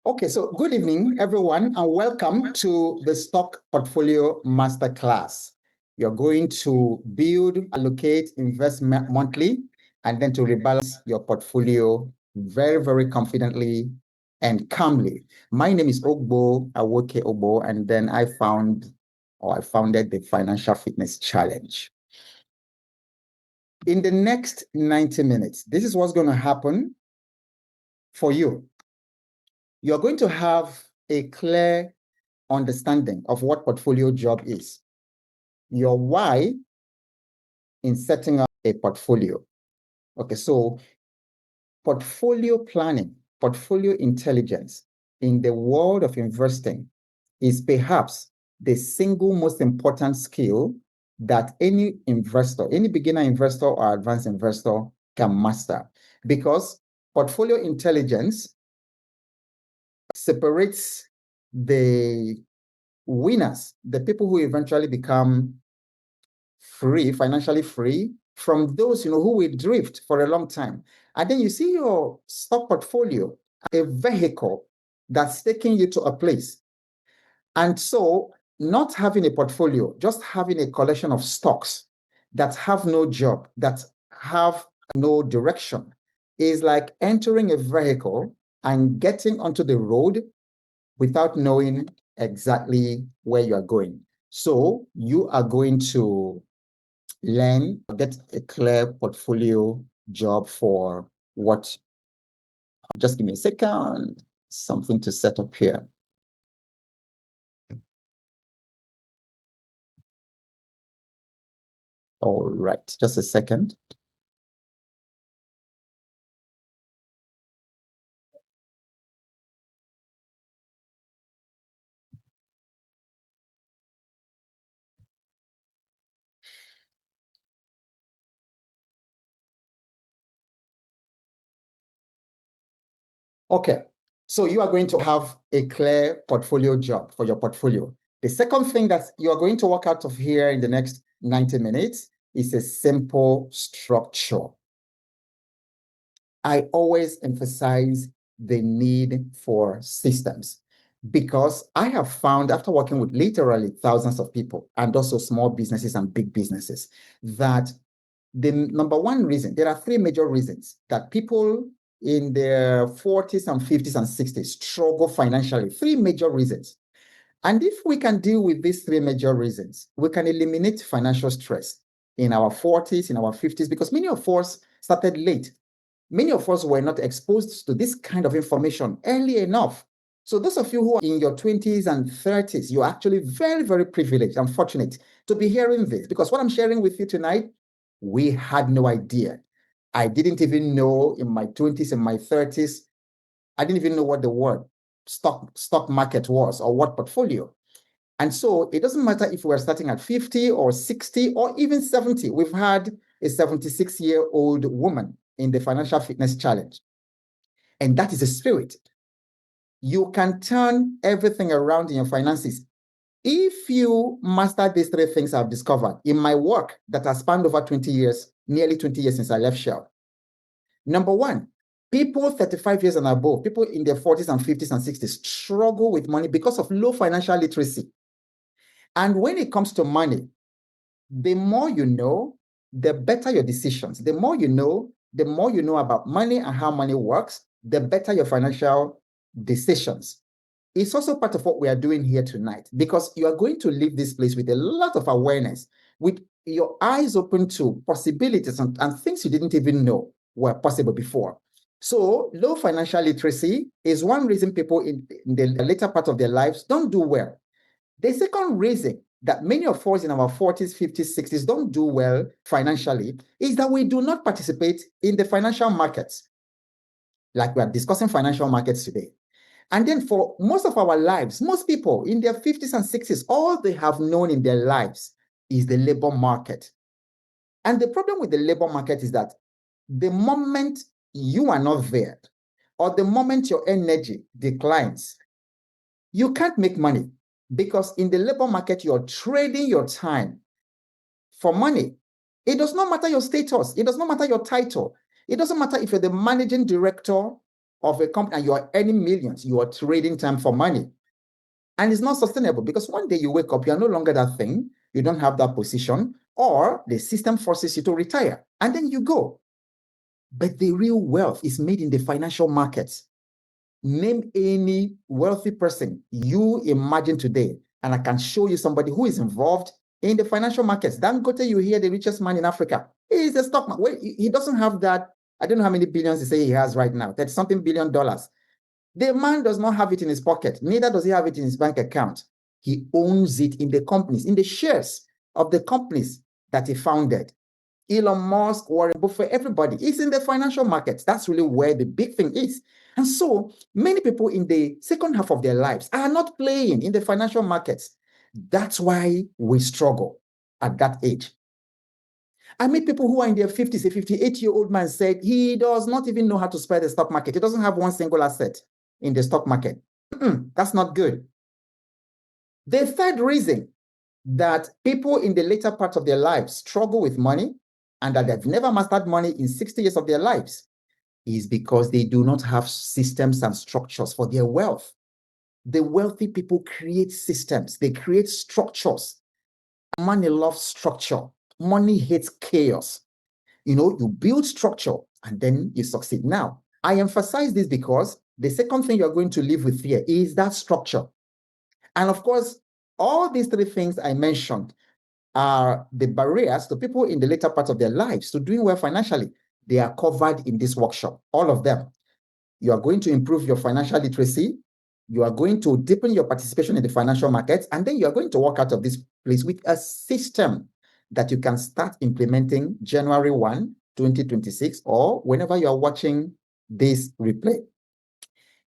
Okay, so good evening, everyone, and welcome to the Stock Portfolio Masterclass. You're going to build, allocate, invest monthly, and then to rebalance your portfolio very, very confidently and calmly. My name is Ogbo Awoke Ogbo, and then I founded the Financial Fitness Challenge. In the next 90 minutes, this is what's going to happen for you. You're going to have a clear understanding of what portfolio job is, your why in setting up a portfolio. Okay, so portfolio planning, portfolio intelligence in the world of investing is perhaps the single most important skill that any investor, any beginner investor or advanced investor can master, because portfolio intelligence separates the winners, the people who eventually become free, financially free, from those who will drift for a long time. And then you see your stock portfolio, a vehicle that's taking you to a place. And so not having a portfolio, just having a collection of stocks that have no job, that have no direction, is like entering a vehicle and getting onto the road without knowing exactly where you are going. So you are going to learn, get a clear portfolio job for what. Just give me a second, something to set up here. All right, just a second. Okay, so you are going to have a clear portfolio job for your portfolio. The second thing that you are going to work out of here in the next 90 minutes is a simple structure. I always emphasize the need for systems, because I have found, after working with literally thousands of people and also small businesses and big businesses, that the number one reason, there are three major reasons that people in their 40s and 50s and 60s struggle financially. Three major reasons. And if we can deal with these three major reasons, we can eliminate financial stress in our 40s, in our 50s, because many of us started late. Many of us were not exposed to this kind of information early enough. So those of you who are in your 20s and 30s, you're actually very, very privileged and fortunate to be hearing this, because what I'm sharing with you tonight, we had no idea. I didn't even know in my 20s and my 30s, I didn't even know what the word stock market was or what portfolio. And so it doesn't matter if we're starting at 50 or 60 or even 70. We've had a 76-year-old woman in the Financial Fitness Challenge. And that is the spirit. You can turn everything around in your finances if you master these three things I've discovered in my work that has spanned over 20 years, nearly 20 years since I left Shell. Number one, people 35 years and above, people in their 40s and 50s and 60s struggle with money because of low financial literacy. And when it comes to money, the more you know, the better your decisions. The more you know about money and how money works, the better your financial decisions. It's also part of what we are doing here tonight, because you are going to leave this place with a lot of awareness, with your eyes open to possibilities and things you didn't even know were possible before. So low financial literacy is one reason people in the later part of their lives don't do well. The second reason that many of us in our 40s, 50s, 60s don't do well financially is that we do not participate in the financial markets. Like we are discussing financial markets today. And then for most of our lives, most people in their 50s and 60s, all they have known in their lives is the labor market. And the problem with the labor market is that the moment you are not there, or the moment your energy declines, you can't make money, because in the labor market, you're trading your time for money. It does not matter your status. It does not matter your title. It doesn't matter if you're the managing director of a company and you are earning millions, you are trading time for money. And it's not sustainable because one day you wake up, you are no longer that thing, you don't have that position, or the system forces you to retire, and then you go. But the real wealth is made in the financial markets. Name any wealthy person you imagine today, and I can show you somebody who is involved in the financial markets. Dangote, you hear the richest man in Africa. He is a stock man. Wait, he doesn't have that. I don't know how many billions they say he has right now. That's something $1 billion. The man does not have it in his pocket. Neither does he have it in his bank account. He owns it in the companies, in the shares of the companies that he founded. Elon Musk, Warren Buffett, everybody is in the financial markets. That's really where the big thing is. And so many people in the second half of their lives are not playing in the financial markets. That's why we struggle at that age. I meet people who are in their 50s. A 58-year-old man said he does not even know how to spell the stock market. He doesn't have one single asset in the stock market. That's not good. The third reason that people in the later part of their lives struggle with money and that they've never mastered money in 60 years of their lives is because they do not have systems and structures for their wealth. The wealthy people create systems, they create structures. Money loves structure. Money hates chaos. You build structure and then you succeed. Now, I emphasize this because the second thing you're going to live with here is that structure. And of course, all these three things I mentioned are the barriers to people in the later part of their lives to doing well financially. They are covered in this workshop, all of them. You are going to improve your financial literacy. You are going to deepen your participation in the financial markets. And then you are going to walk out of this place with a system that you can start implementing January 1, 2026, or whenever you are watching this replay.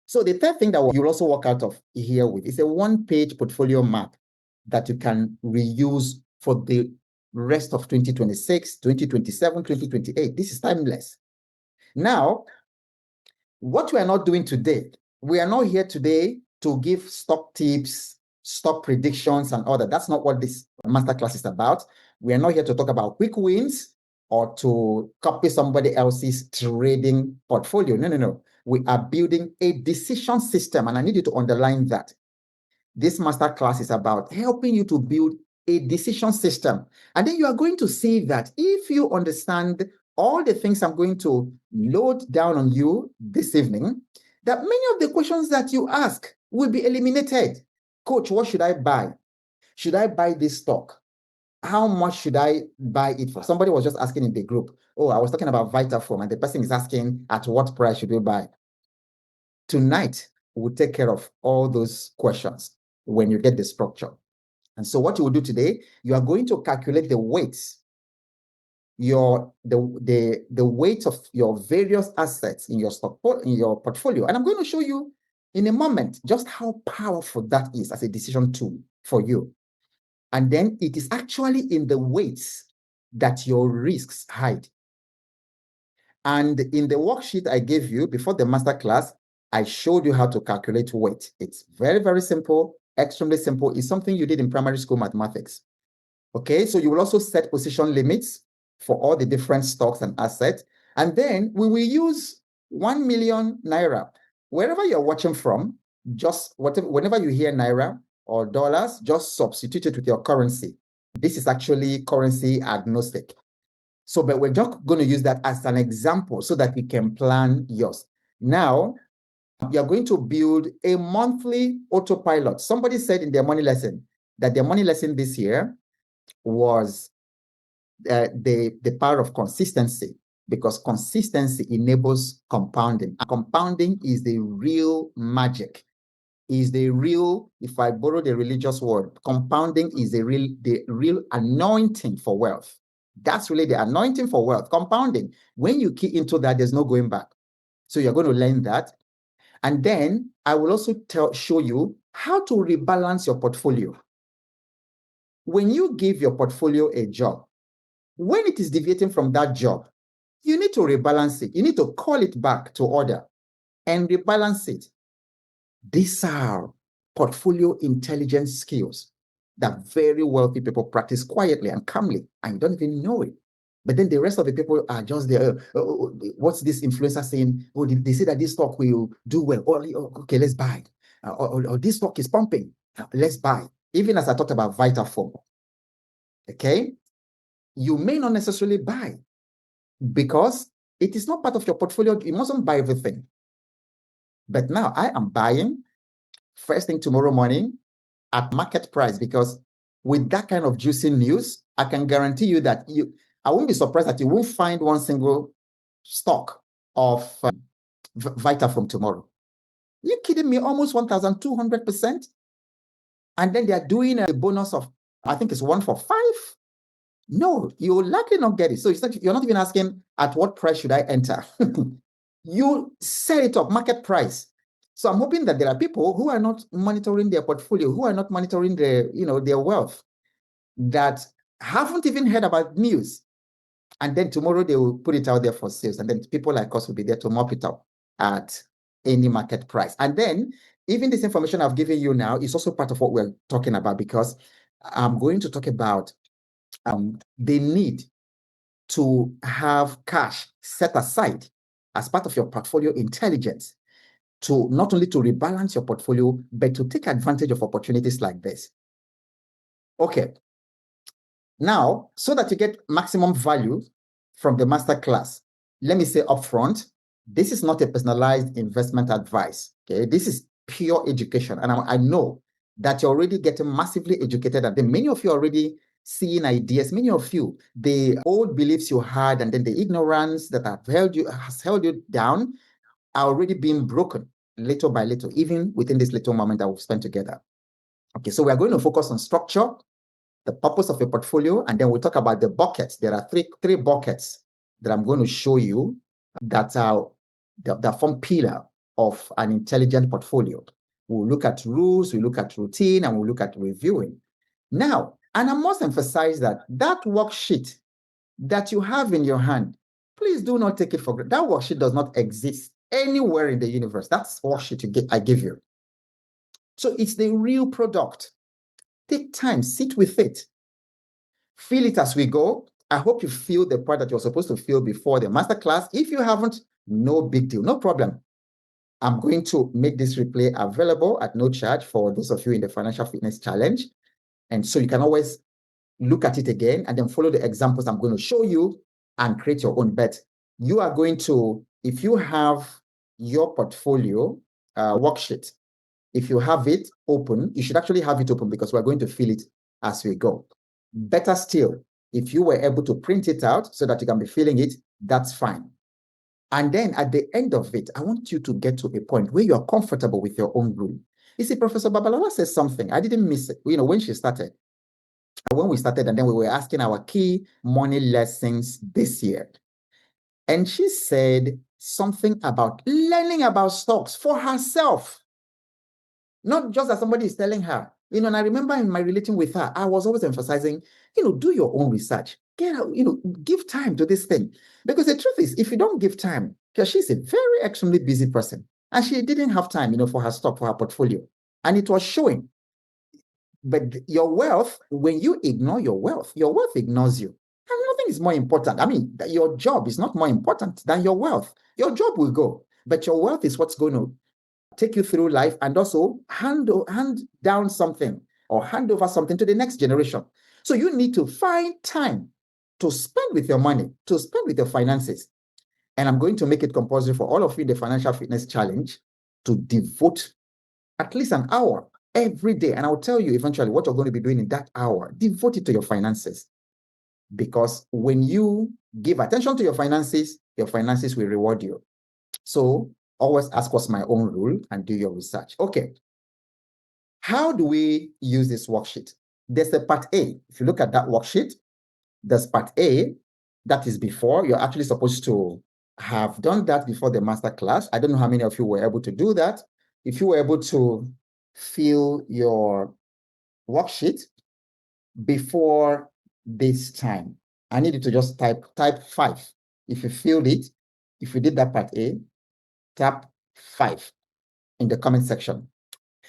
So the third thing that you'll also walk out of here with is a one-page portfolio map that you can reuse for the rest of 2026, 2027, 2028. This is timeless. Now, what we are not doing today, we are not here today to give stock tips, stock predictions, and all that. That's not what this masterclass is about. We are not here to talk about quick wins or to copy somebody else's trading portfolio. No. We are building a decision system, and I need you to underline that. This masterclass is about helping you to build a decision system. And then you are going to see that if you understand all the things I'm going to load down on you this evening, that many of the questions that you ask will be eliminated. Coach, what should I buy? Should I buy this stock? How much should I buy it for? Somebody was just asking in the group, oh, I was talking about Vitafoam, and the person is asking, at what price should we buy? Tonight, we'll take care of all those questions when you get the structure. And so what you will do today, you are going to calculate the weights, the weight of your various assets in your portfolio. And I'm going to show you in a moment just how powerful that is as a decision tool for you. And then it is actually in the weights that your risks hide. And in the worksheet I gave you before the masterclass, I showed you how to calculate weight. It's very, very simple, extremely simple. It's something you did in primary school mathematics. Okay, so you will also set position limits for all the different stocks and assets. And then we will use 1 million Naira. Wherever you're watching from, just whenever you hear Naira or dollars, just substitute it with your currency. This is actually currency agnostic. So, but we're just going to use that as an example so that we can plan yours. Now, you're going to build a monthly autopilot. Somebody said in their money lesson that their money lesson this year was the power of consistency, because consistency enables compounding. And compounding is the real magic, is the real, if I borrow the religious word, compounding is the real anointing for wealth. That's really the anointing for wealth, compounding. When you key into that, there's no going back. So you're going to learn that. And then I will also show you how to rebalance your portfolio. When you give your portfolio a job, when it is deviating from that job, you need to rebalance it. You need to call it back to order and rebalance it. These are portfolio intelligence skills that very wealthy people practice quietly and calmly, and you don't even know it. But then the rest of the people are just there. What's this influencer saying? Oh, they say that this stock will do well. Okay, let's buy. Or this stock is pumping. Let's buy. Even as I talked about Vitafoam, okay, you may not necessarily buy because it is not part of your portfolio. You mustn't buy everything. But now I am buying first thing tomorrow morning at market price, because with that kind of juicy news, I can guarantee you that I won't be surprised that you won't find one single stock of Vitafoam tomorrow. You kidding me? Almost 1,200%. And then they are doing a bonus of, I think it's 1 for 5. No, you will likely not get it. So you're not even asking at what price should I enter. You set it up, market price. So I'm hoping that there are people who are not monitoring their portfolio, who are not monitoring their wealth, that haven't even heard about news. And then tomorrow they will put it out there for sales. And then people like us will be there to mop it up at any market price. And then even this information I've given you now is also part of what we're talking about, because I'm going to talk about the need to have cash set aside as part of your portfolio intelligence, to not only to rebalance your portfolio, but to take advantage of opportunities like this. Okay. Now, so that you get maximum value from the masterclass, let me say upfront, this is not a personalized investment advice. Okay, this is pure education, and I know that you're already getting massively educated, and then many of you are already seeing ideas. Many of you, the old beliefs you had, and then the ignorance that has held you down, are already being broken little by little, even within this little moment that we've spent together. Okay, so we are going to focus on structure, the purpose of a portfolio, and then we'll talk about the buckets. There are three buckets that I'm going to show you that form pillar of an intelligent portfolio. We'll look at rules, we'll look at routine, and we'll look at reviewing. Now, and I must emphasize that worksheet that you have in your hand, please do not take it for granted. That worksheet does not exist anywhere in the universe. That's worksheet I give you. So it's the real product. Take time, sit with it. Feel it as we go. I hope you feel the part that you're supposed to feel before the masterclass. If you haven't, no big deal, no problem. I'm going to make this replay available at no charge for those of you in the Financial Fitness Challenge. And so you can always look at it again and then follow the examples I'm going to show you and create your own bet. You are going to, if you have your portfolio worksheet, if you have it open, you should actually have it open, because we're going to fill it as we go. Better still, if you were able to print it out so that you can be filling it, that's fine. And then at the end of it, I want you to get to a point where you're comfortable with your own rule. You see, Professor Babalawa says something. I didn't miss it. When we started, and then we were asking our key money lessons this year. And she said something about learning about stocks for herself. Not just that somebody is telling her. And I remember in my relating with her, I was always emphasizing, do your own research. Get out, give time to this thing. Because the truth is, if you don't give time, because she's a very extremely busy person, and she didn't have time, for her stock, for her portfolio. And it was showing. But your wealth, when you ignore your wealth ignores you. And nothing is more important. I mean, your job is not more important than your wealth. Your job will go, but your wealth is what's going to take you through life, and also hand down something or hand over something to the next generation. So you need to find time to spend with your money, to spend with your finances. And I'm going to make it compulsory for all of you in the Financial Fitness Challenge to devote at least an hour every day. And I'll tell you eventually what you're going to be doing in that hour. Devote it to your finances. Because when you give attention to your finances will reward you. So always ask what's my own rule and do your research. Okay. How do we use this worksheet? There's a part A. If you look at that worksheet, there's part A that is before. You're actually supposed to have done that before the master class. I don't know how many of you were able to do that. If you were able to fill your worksheet before this time, I need you to just type 5. If you filled it, if you did that part A, tap 5 in the comment section.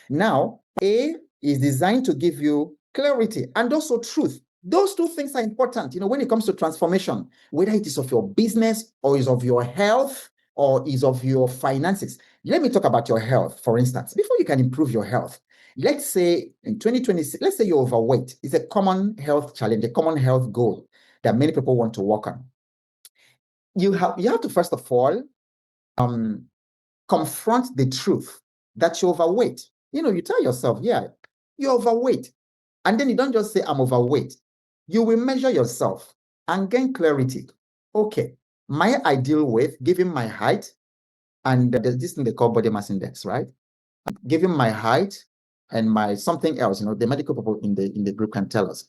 Now, A is designed to give you clarity and also truth. Those two things are important, when it comes to transformation, whether it is of your business or is of your health or is of your finances. Let me talk about your health, for instance. Before you can improve your health, let's say in 2026, let's say you're overweight. It's a common health challenge, a common health goal that many people want to work on. You have to, first of all, confront the truth that you're overweight. You tell yourself, yeah, you're overweight. And then you don't just say, I'm overweight. You will measure yourself and gain clarity. Okay, my ideal weight, given my height, and there's this thing they call body mass index, right? Given my height and my something else, the medical people in the group can tell us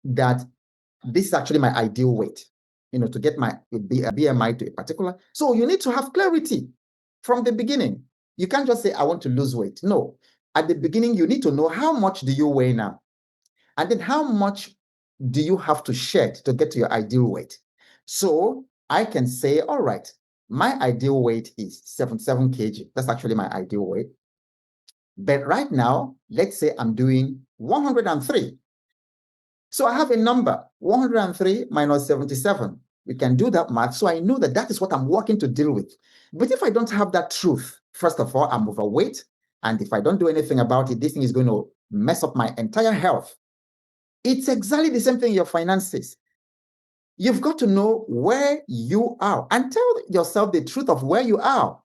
that this is actually my ideal weight, to get my BMI to a particular. So you need to have clarity from the beginning. You can't just say, I want to lose weight. No. At the beginning, you need to know how much do you weigh now? And then how much do you have to shed to get to your ideal weight? So I can say, all right, my ideal weight is 77 kg. That's actually my ideal weight. But right now, let's say I'm doing 103. So I have a number, 103 minus 77. We can do that math. So I know that that is what I'm working to deal with. But if I don't have that truth, first of all, I'm overweight. And if I don't do anything about it, this thing is going to mess up my entire health. It's exactly the same thing in your finances. You've got to know where you are and tell yourself the truth of where you are.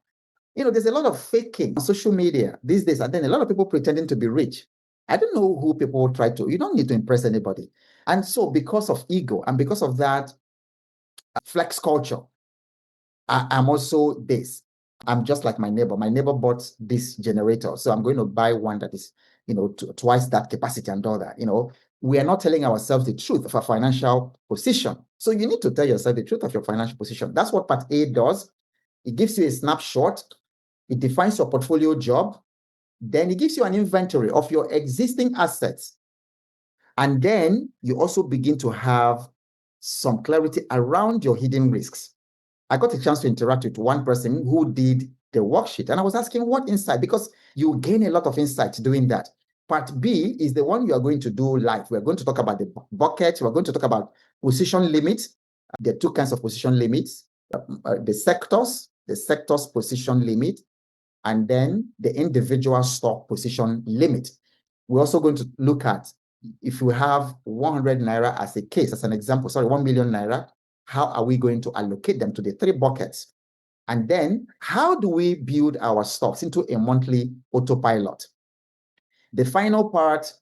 There's a lot of faking on social media these days, and then a lot of people pretending to be rich. I don't know who people try to, you don't need to impress anybody. And so because of ego and because of that flex culture, I'm also this. I'm just like my neighbor. My neighbor bought this generator, so I'm going to buy one that is, twice that capacity and all that. We are not telling ourselves the truth of our financial position. So you need to tell yourself the truth of your financial position. That's what part A does. It gives you a snapshot. It defines your portfolio job. Then it gives you an inventory of your existing assets. And then you also begin to have some clarity around your hidden risks. I got a chance to interact with one person who did the worksheet, and I was asking what insight, because you gain a lot of insight doing that. Part B is the one you are going to do live. We're going to talk about the bucket. We're going to talk about position limits. There are two kinds of position limits, the sector's position limit, and then the individual stock position limit. We're also going to look at, if we have 100 Naira as a case, as an example, 1 million Naira, how are we going to allocate them to the three buckets? And then how do we build our stocks into a monthly autopilot? The final part,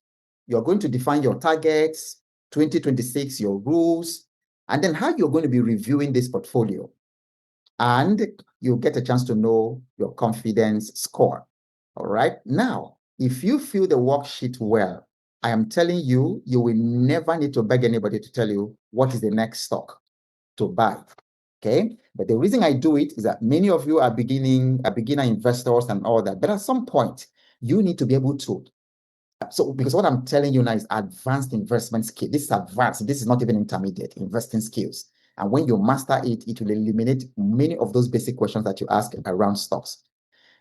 you're going to define your targets, 2026, your rules, and then how you're going to be reviewing this portfolio. And you'll get a chance to know your confidence score. All right. Now, if you fill the worksheet well, I am telling you, you will never need to beg anybody to tell you what is the next stock to buy. Okay. But the reason I do it is that many of you are beginner investors and all that. But at some point, you need to be able to. So, because what I'm telling you now is advanced investment skill. This is advanced. This is not even intermediate investing skills. And when you master it, it will eliminate many of those basic questions that you ask around stocks.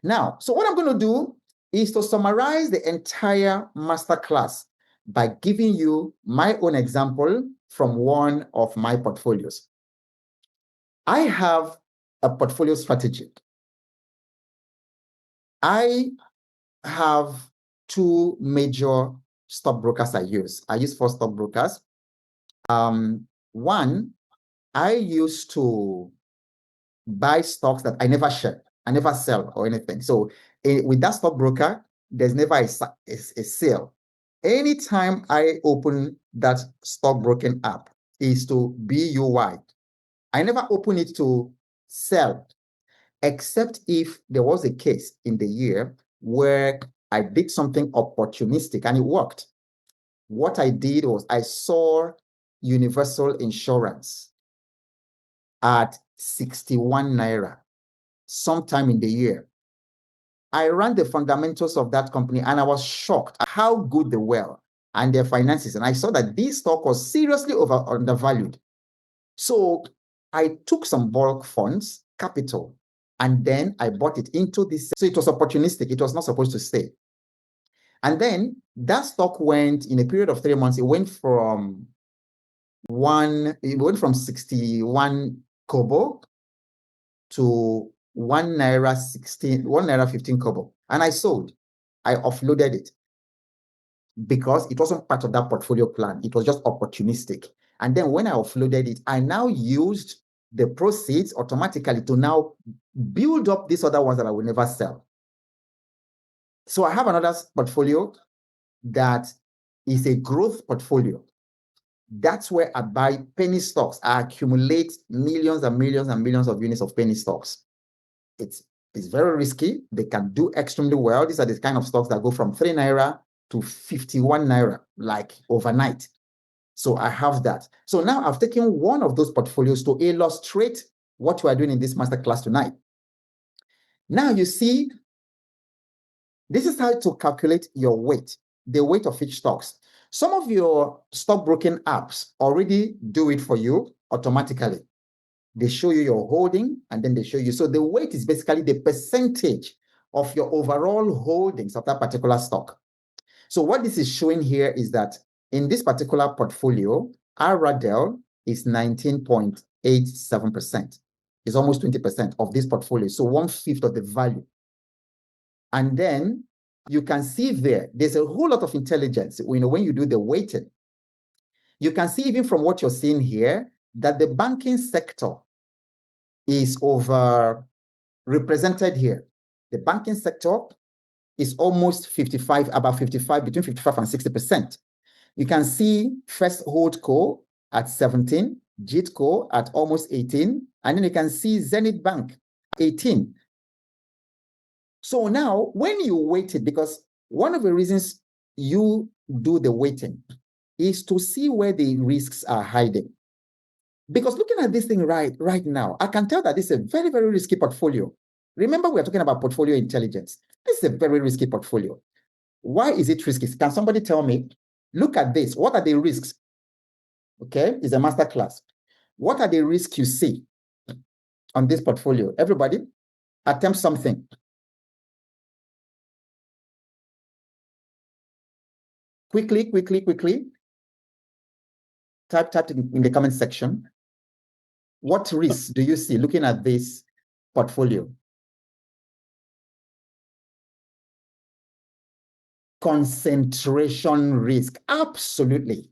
Now, so what I'm going to do is to summarize the entire masterclass by giving you my own example from one of my portfolios. I have a portfolio strategy. I have two major stockbrokers I use. I use 4 stockbrokers. One, I used to buy stocks that I never share, I never sell or anything. So with that stockbroker, there's never a sale. Anytime I open that stockbroking app, is to BUY. I never open it to sell, except if there was a case in the year where I did something opportunistic and it worked. What I did was I saw Universal Insurance at 61 Naira sometime in the year. I ran the fundamentals of that company and I was shocked at how good they were and their finances. And I saw that this stock was seriously undervalued. So I took some bulk funds, capital, and then I bought it into this. So it was opportunistic. It was not supposed to stay. And then that stock went, in a period of 3 months, it went from it went from 61 kobo to 1 naira 15 kobo. And I sold. I offloaded it because it wasn't part of that portfolio plan. It was just opportunistic. And then when I offloaded it, I now used the proceeds automatically to now build up these other ones that I will never sell. So I have another portfolio that is a growth portfolio. That's where I buy penny stocks. I accumulate millions and millions and millions of units of penny stocks. It's very risky. They can do extremely well. These are the kind of stocks that go from 3 naira to 51 naira, like overnight. So I have that. So now I've taken one of those portfolios to illustrate what we are doing in this masterclass tonight. Now you see, this is how to calculate your weight, the weight of each stocks. Some of your stockbroking apps already do it for you automatically. They show you your holding and then they show you. So the weight is basically the percentage of your overall holdings of that particular stock. So what this is showing here is that in this particular portfolio, our RADL is 19.87%. It's almost 20% of this portfolio. So 1/5 of the value. And then you can see there's a whole lot of intelligence. When you do the weighting, you can see even from what you're seeing here that the banking sector is over represented here. The banking sector is almost 55, about 55, between 55 and 60%. You can see First Holdco at 17, JITCO at almost 18, and then you can see Zenith Bank 18. So now when you weight it, because one of the reasons you do the weighting is to see where the risks are hiding. Because looking at this thing right now, I can tell that this is a very, very risky portfolio. Remember, we're talking about portfolio intelligence. This is a very risky portfolio. Why is it risky? Can somebody tell me? Look at this. What are the risks? Okay, it's a master class. What are the risks you see on this portfolio? Everybody, attempt something. Quickly. Type in the comment section. What risks do you see looking at this portfolio? Concentration risk. Absolutely.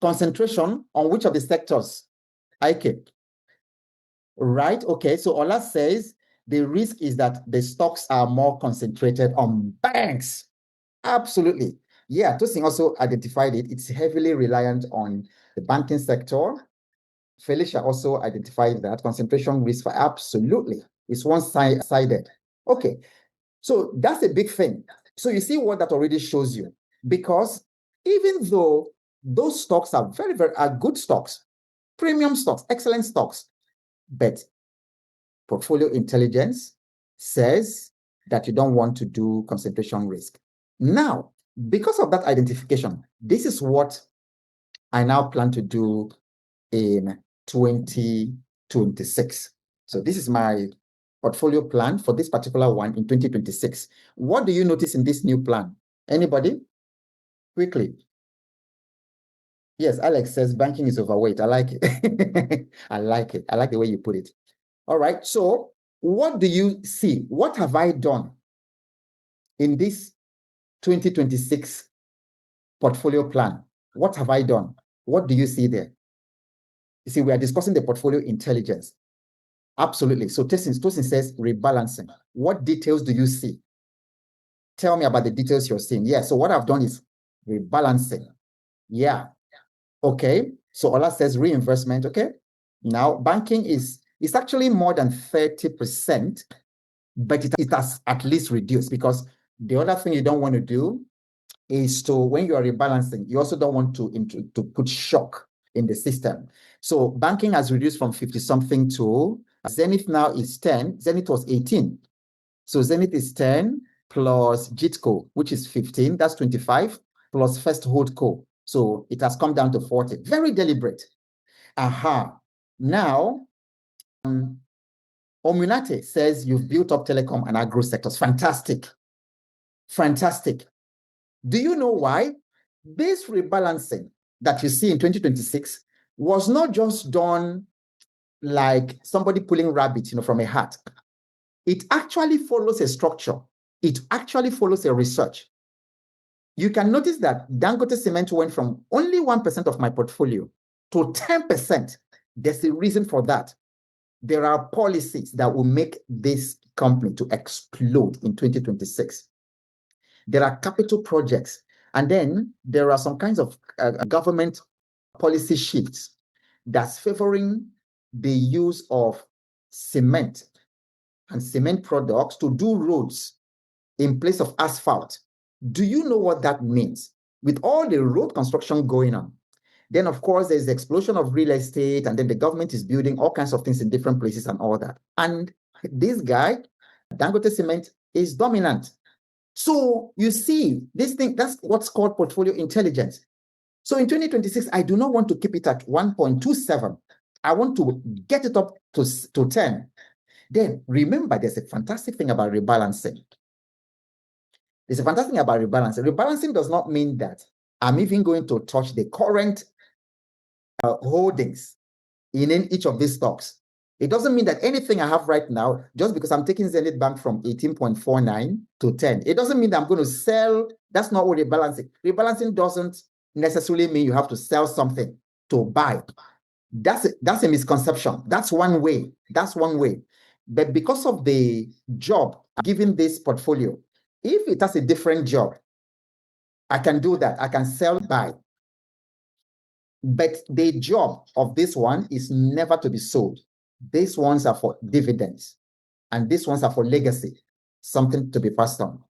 Concentration on which of the sectors? IK. Right. Okay. So Ola says the risk is that the stocks are more concentrated on banks. Absolutely. Yeah. Tosin also identified it. It's heavily reliant on the banking sector. Felicia also identified that concentration risk for absolutely. It's one-sided. Okay. So that's a big thing. So you see what that already shows you, because even though those stocks are are good stocks, premium stocks, excellent stocks, but portfolio intelligence says that you don't want to do concentration risk. Now, because of that identification, this is what I now plan to do in 2026. So this is my portfolio plan for this particular one in 2026. What do you notice in this new plan? Anybody? Quickly. Yes, Alex says banking is overweight. I like it. I like it. I like the way you put it. All right. So what do you see? What have I done in this 2026 portfolio plan? What have I done? What do you see there? You see, we are discussing the portfolio intelligence. Absolutely. So Tosin says rebalancing. What details do you see? Tell me about the details you're seeing. Yeah. So what I've done is rebalancing. Yeah. Okay. So Ola says reinvestment. Okay. Now banking is actually more than 30%, but it has at least reduced, because the other thing you don't want to do is to, when you are rebalancing, you also don't want to put shock in the system. So banking has reduced from 50 something to Zenith now is 10. Zenith was 18. So Zenith is 10 plus JITCO, which is 15. That's 25 plus First Holdco. So it has come down to 40. Very deliberate. Aha. Now, Omunate says you've built up telecom and agro sectors. Fantastic. Fantastic. Do you know why? This rebalancing that you see in 2026 was not just done like somebody pulling rabbit, from a hat. It actually follows a structure. It actually follows a research. You can notice that Dangote Cement went from only 1% of my portfolio to 10%. There's a reason for that. There are policies that will make this company to explode in 2026. There are capital projects, and then there are some kinds of government policy shifts that's favoring the use of cement and cement products to do roads in place of asphalt. Do you know what that means? With all the road construction going on, then of course there's the explosion of real estate, and then the government is building all kinds of things in different places and all that. And this guy, Dangote Cement, is dominant. So you see, this thing, that's what's called portfolio intelligence. So in 2026, I do not want to keep it at 1.27. I want to get it up to 10. Then remember, there's a fantastic thing about rebalancing. There's a fantastic thing about rebalancing. Rebalancing does not mean that I'm even going to touch the current holdings in each of these stocks. It doesn't mean that anything I have right now, just because I'm taking Zenith Bank from 18.49 to 10, it doesn't mean that I'm going to sell. That's not what rebalancing. Rebalancing doesn't necessarily mean you have to sell something to buy. That's a misconception. That's one way. But because of the job given this portfolio, if it has a different job, I can do that. I can sell, buy. But the job of this one is never to be sold. These ones are for dividends, and these ones are for legacy, something to be passed on.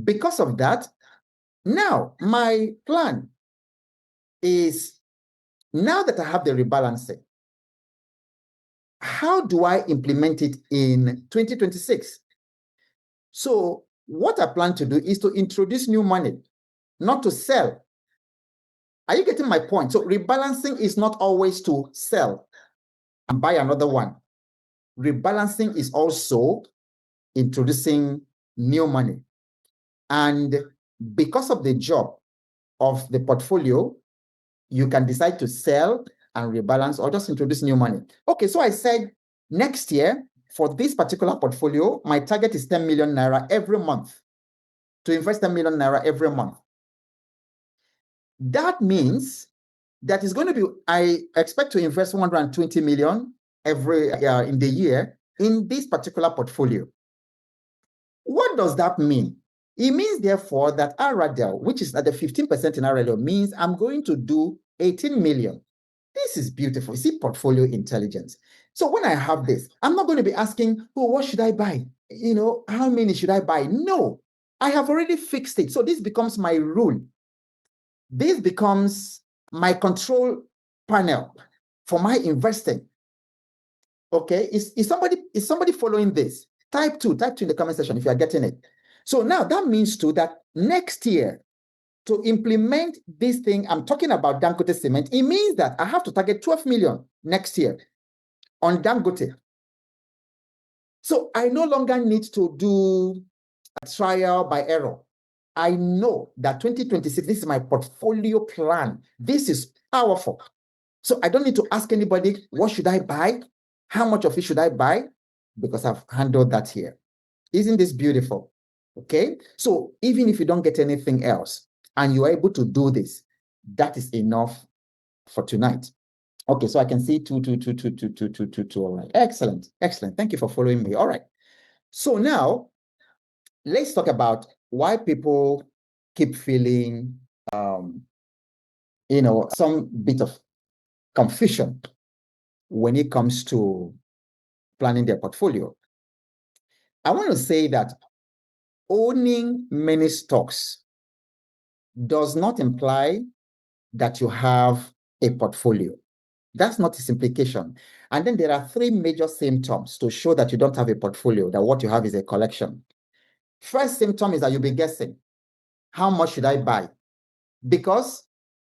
Because of that, now my plan is, now that I have the rebalancing, how do I implement it in 2026? So what I plan to do is to introduce new money, not to sell. Are you getting my point? So rebalancing is not always to sell and buy another one. Rebalancing is also introducing new money. And because of the job of the portfolio, you can decide to sell and rebalance or just introduce new money. Okay, so I said next year, for this particular portfolio, my target is 10 million naira every month, to invest 10 million naira every month. That means that is going to be, I expect to invest 120 million every in the year in this particular portfolio. What does that mean? It means, therefore, that RRDL, which is at the 15% in RRDL, means I'm going to do 18 million. This is beautiful. You see, portfolio intelligence. So when I have this, I'm not going to be asking, oh, what should I buy? How many should I buy? No, I have already fixed it. So this becomes my rule. This becomes my control panel for my investing. Okay, is somebody following this? Type 2 in the comment section if you are getting it. So now that means too that next year, to implement this thing, I'm talking about Dangote Cement, it means that I have to target 12 million next year on Dangote. So I no longer need to do a trial by error. I know that 2026, this is my portfolio plan. This is powerful. So I don't need to ask anybody, what should I buy? How much of it should I buy? Because I've handled that here. Isn't this beautiful? Okay. So even if you don't get anything else and you are able to do this, that is enough for tonight. Okay. So I can see two. All right. Excellent. Thank you for following me. All right. So now let's talk about why people keep feeling, some bit of confusion when it comes to planning their portfolio. I want to say that owning many stocks does not imply that you have a portfolio. That's not its implication. And then there are 3 major symptoms to show that you don't have a portfolio, that what you have is a collection. First symptom is that you'll be guessing, how much should I buy? Because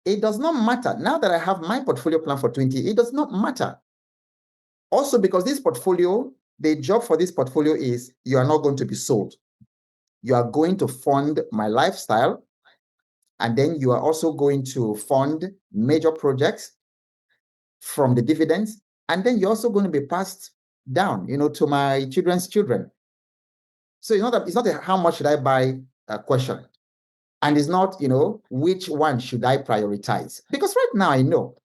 it does not matter. Now that I have my portfolio plan for 20, it does not matter. Also, because this portfolio, the job for this portfolio is you are not going to be sold. You are going to fund my lifestyle, and then you are also going to fund major projects, from the dividends, and then you're also going to be passed down, to my children's children. So it's not a how much should I buy question. And it's not, which one should I prioritize? Because right now I know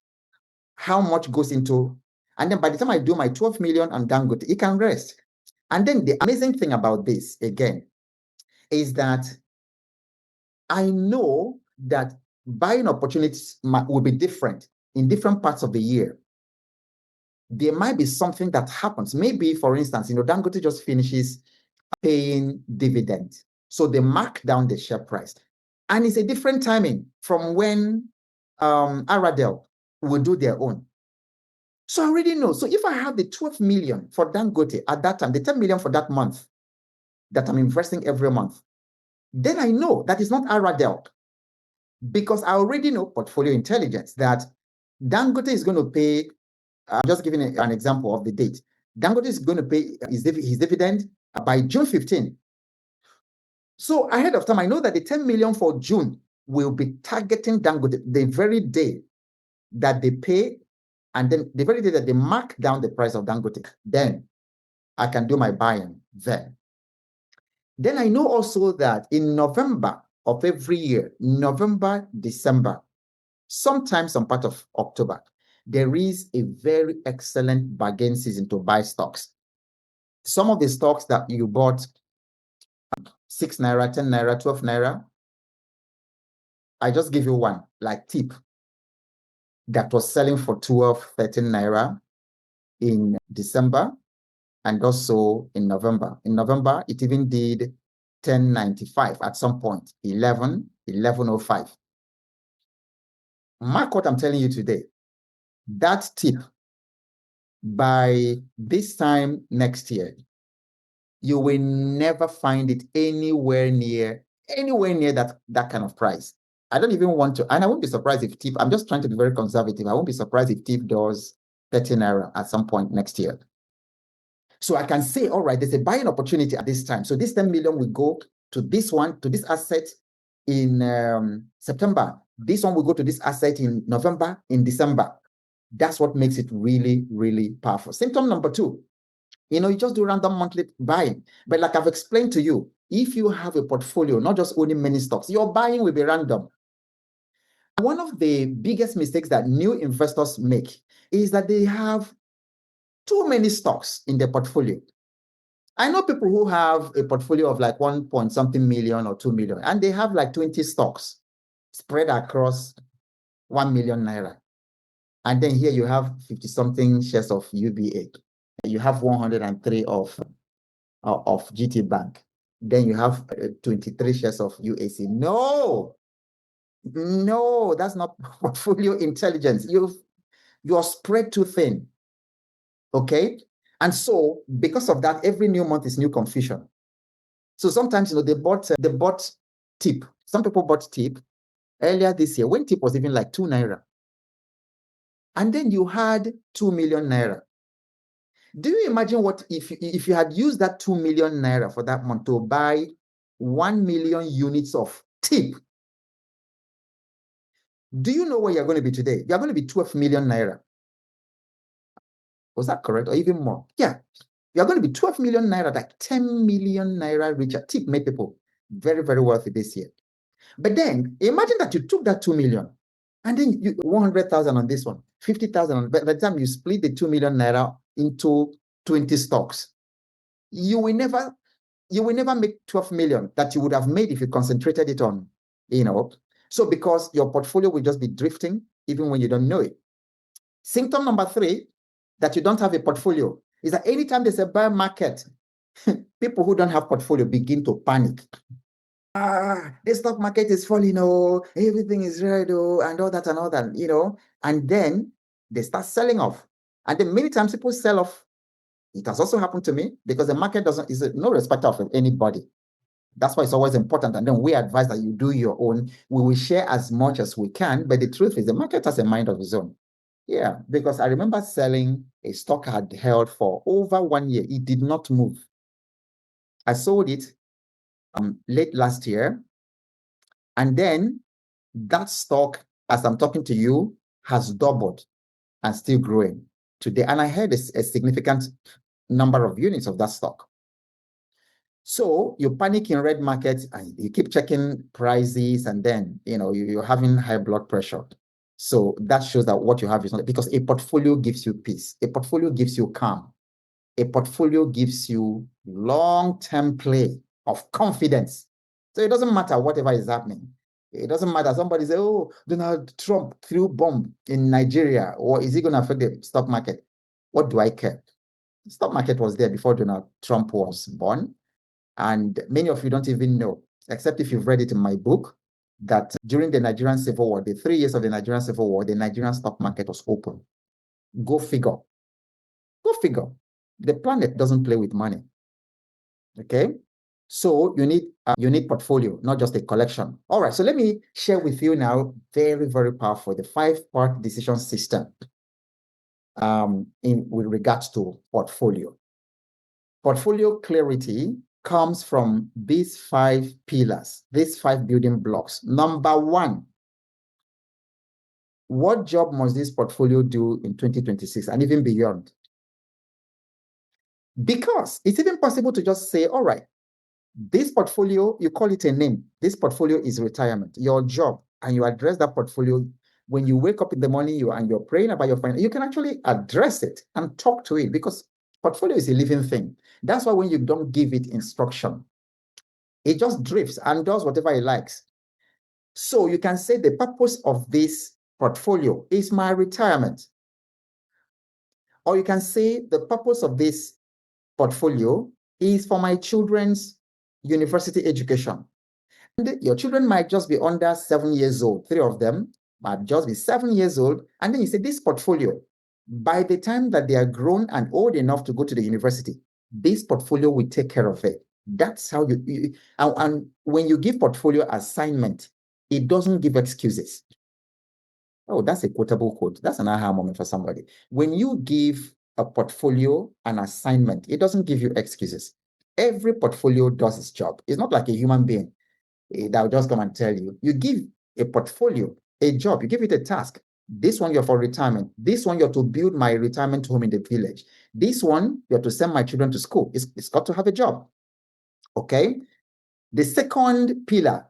how much goes into, and then by the time I do my 12 million on Dangote, it can rest. And then the amazing thing about this, again, is that I know that buying opportunities will be different in different parts of the year. There might be something that happens. Maybe, for instance, Dangote just finishes paying dividends. So they mark down the share price. And it's a different timing from when Aradel will do their own. So I already know. So if I have the 12 million for Dangote at that time, the 10 million for that month that I'm investing every month, then I know that it's not Aradel, because I already know portfolio intelligence that Dangote is going to pay. I'm just giving an example of the date. Dangote is going to pay his dividend by June 15. So ahead of time, I know that the 10 million for June will be targeting Dangote the very day that they pay, and then the very day that they mark down the price of Dangote. Then I can do my buying then. Then I know also that in November of every year, November, December, sometimes some part of October, there is a very excellent bargain season to buy stocks. Some of the stocks that you bought 6 naira, 10 naira, 12 naira, I just give you one, like tip, that was selling for 12, 13 naira in December and also in November. In November, it even did 10.95 at some point, 11.05. Mark what I'm telling you today. That tip, by this time next year, you will never find it anywhere near that kind of price. I don't even want to, and I won't be surprised if TIP, I'm just trying to be very conservative. I won't be surprised if TIP does 13 naira at some point next year. So I can say, all right, there's a buying opportunity at this time. So this 10 million will go to this one, to this asset in September. This one will go to this asset in November, in December. That's what makes it really, really powerful. Symptom number 2, you just do random monthly buying. But like I've explained to you, if you have a portfolio, not just owning many stocks, your buying will be random. One of the biggest mistakes that new investors make is that they have too many stocks in their portfolio. I know people who have a portfolio of like 1 point something million or 2 million, and they have like 20 stocks spread across 1 million naira. And then here you have 50 something shares of UBA. You have 103 of GT Bank. Then you have 23 shares of UAC. No, that's not portfolio intelligence. You're spread too thin. Okay. And so because of that, every new month is new confusion. So sometimes, they bought tip. Some people bought tip earlier this year when tip was even like 2 naira. And then you had 2 million naira. Do you imagine what if you had used that 2 million naira for that month to buy 1 million units of tip? Do you know where you're going to be today? You're going to be 12 million naira. Was that correct? Or even more? Yeah. You're going to be 12 million naira, like 10 million naira richer. Tip made people very, very wealthy this year. But then imagine that you took that 2 million and then you 100,000 on this one, 50,000 on, by the time you split the 2 million naira into 20 stocks, you will never make 12 million that you would have made if you concentrated it on, so because your portfolio will just be drifting even when you don't know it. Symptom number 3, that you don't have a portfolio, is that anytime there's a bear market, people who don't have portfolio begin to panic. The stock market is falling, everything is red, and all that, and then they start selling off. And then many times people sell off. It has also happened to me because the market is no respecter of anybody. That's why it's always important. And then we advise that you do your own. We will share as much as we can, but the truth is the market has a mind of its own. Yeah, because I remember selling a stock I had held for over 1 year. It did not move. I sold it late last year. And then that stock, as I'm talking to you, has doubled. and still growing today. And I had a significant number of units of that stock. So you panic in red markets and you keep checking prices, and then you're having high blood pressure. So that shows that what you have is not, because a portfolio gives you peace, a portfolio gives you calm, a portfolio gives you long-term play of confidence. So it doesn't matter whatever is happening. It doesn't matter. Somebody say, oh, Donald Trump threw bomb in Nigeria, or is he going to affect the stock market? What do I care? The stock market was there before Donald Trump was born. And many of you don't even know, except if you've read it in my book, that during the Nigerian Civil War, the 3 years of the Nigerian Civil War, the Nigerian stock market was open. Go figure. Go figure. The planet doesn't play with money. Okay? So you need portfolio, not just a collection. All right, so let me share with you now, very, very powerful, the 5-part decision system with regards to portfolio. Portfolio clarity comes from these 5 pillars, these 5 building blocks. Number 1, what job must this portfolio do in 2026 and even beyond? Because it's even possible to just say, all right, this portfolio, you call it a name. This portfolio is retirement, your job, and you address that portfolio. When you wake up in the morning, you're praying about your finance, you can actually address it and talk to it, because portfolio is a living thing. That's why when you don't give it instruction, it just drifts and does whatever it likes. So you can say the purpose of this portfolio is my retirement. Or you can say the purpose of this portfolio is for my children's university education. And your children might just be under 7 years old. 3 of them might just be 7 years old. And then you say this portfolio, by the time that they are grown and old enough to go to the university, this portfolio will take care of it. That's how and when you give portfolio assignment, it doesn't give excuses. Oh, that's a quotable quote. That's an aha moment for somebody. When you give a portfolio an assignment, it doesn't give you excuses. Every portfolio does its job. It's not like a human being that will just come and tell you. You give a portfolio a job, you give it a task. This one you're for retirement. This one you're to build my retirement home in the village. This one you're to send my children to school. It's got to have a job. Okay. The second pillar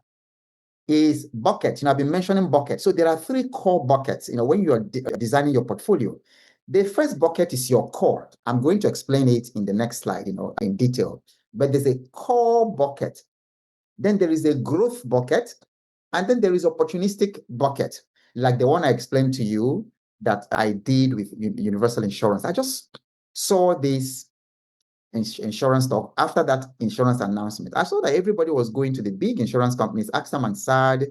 is bucket. I've been mentioning bucket. So there are 3 core buckets, when you're designing your portfolio. The first bucket is your core. I'm going to explain it in the next slide, in detail. But there's a core bucket. Then there is a growth bucket. And then there is opportunistic bucket, like the one I explained to you that I did with Universal Insurance. I just saw this insurance stock after that insurance announcement. I saw that everybody was going to the big insurance companies, AXA and SAD.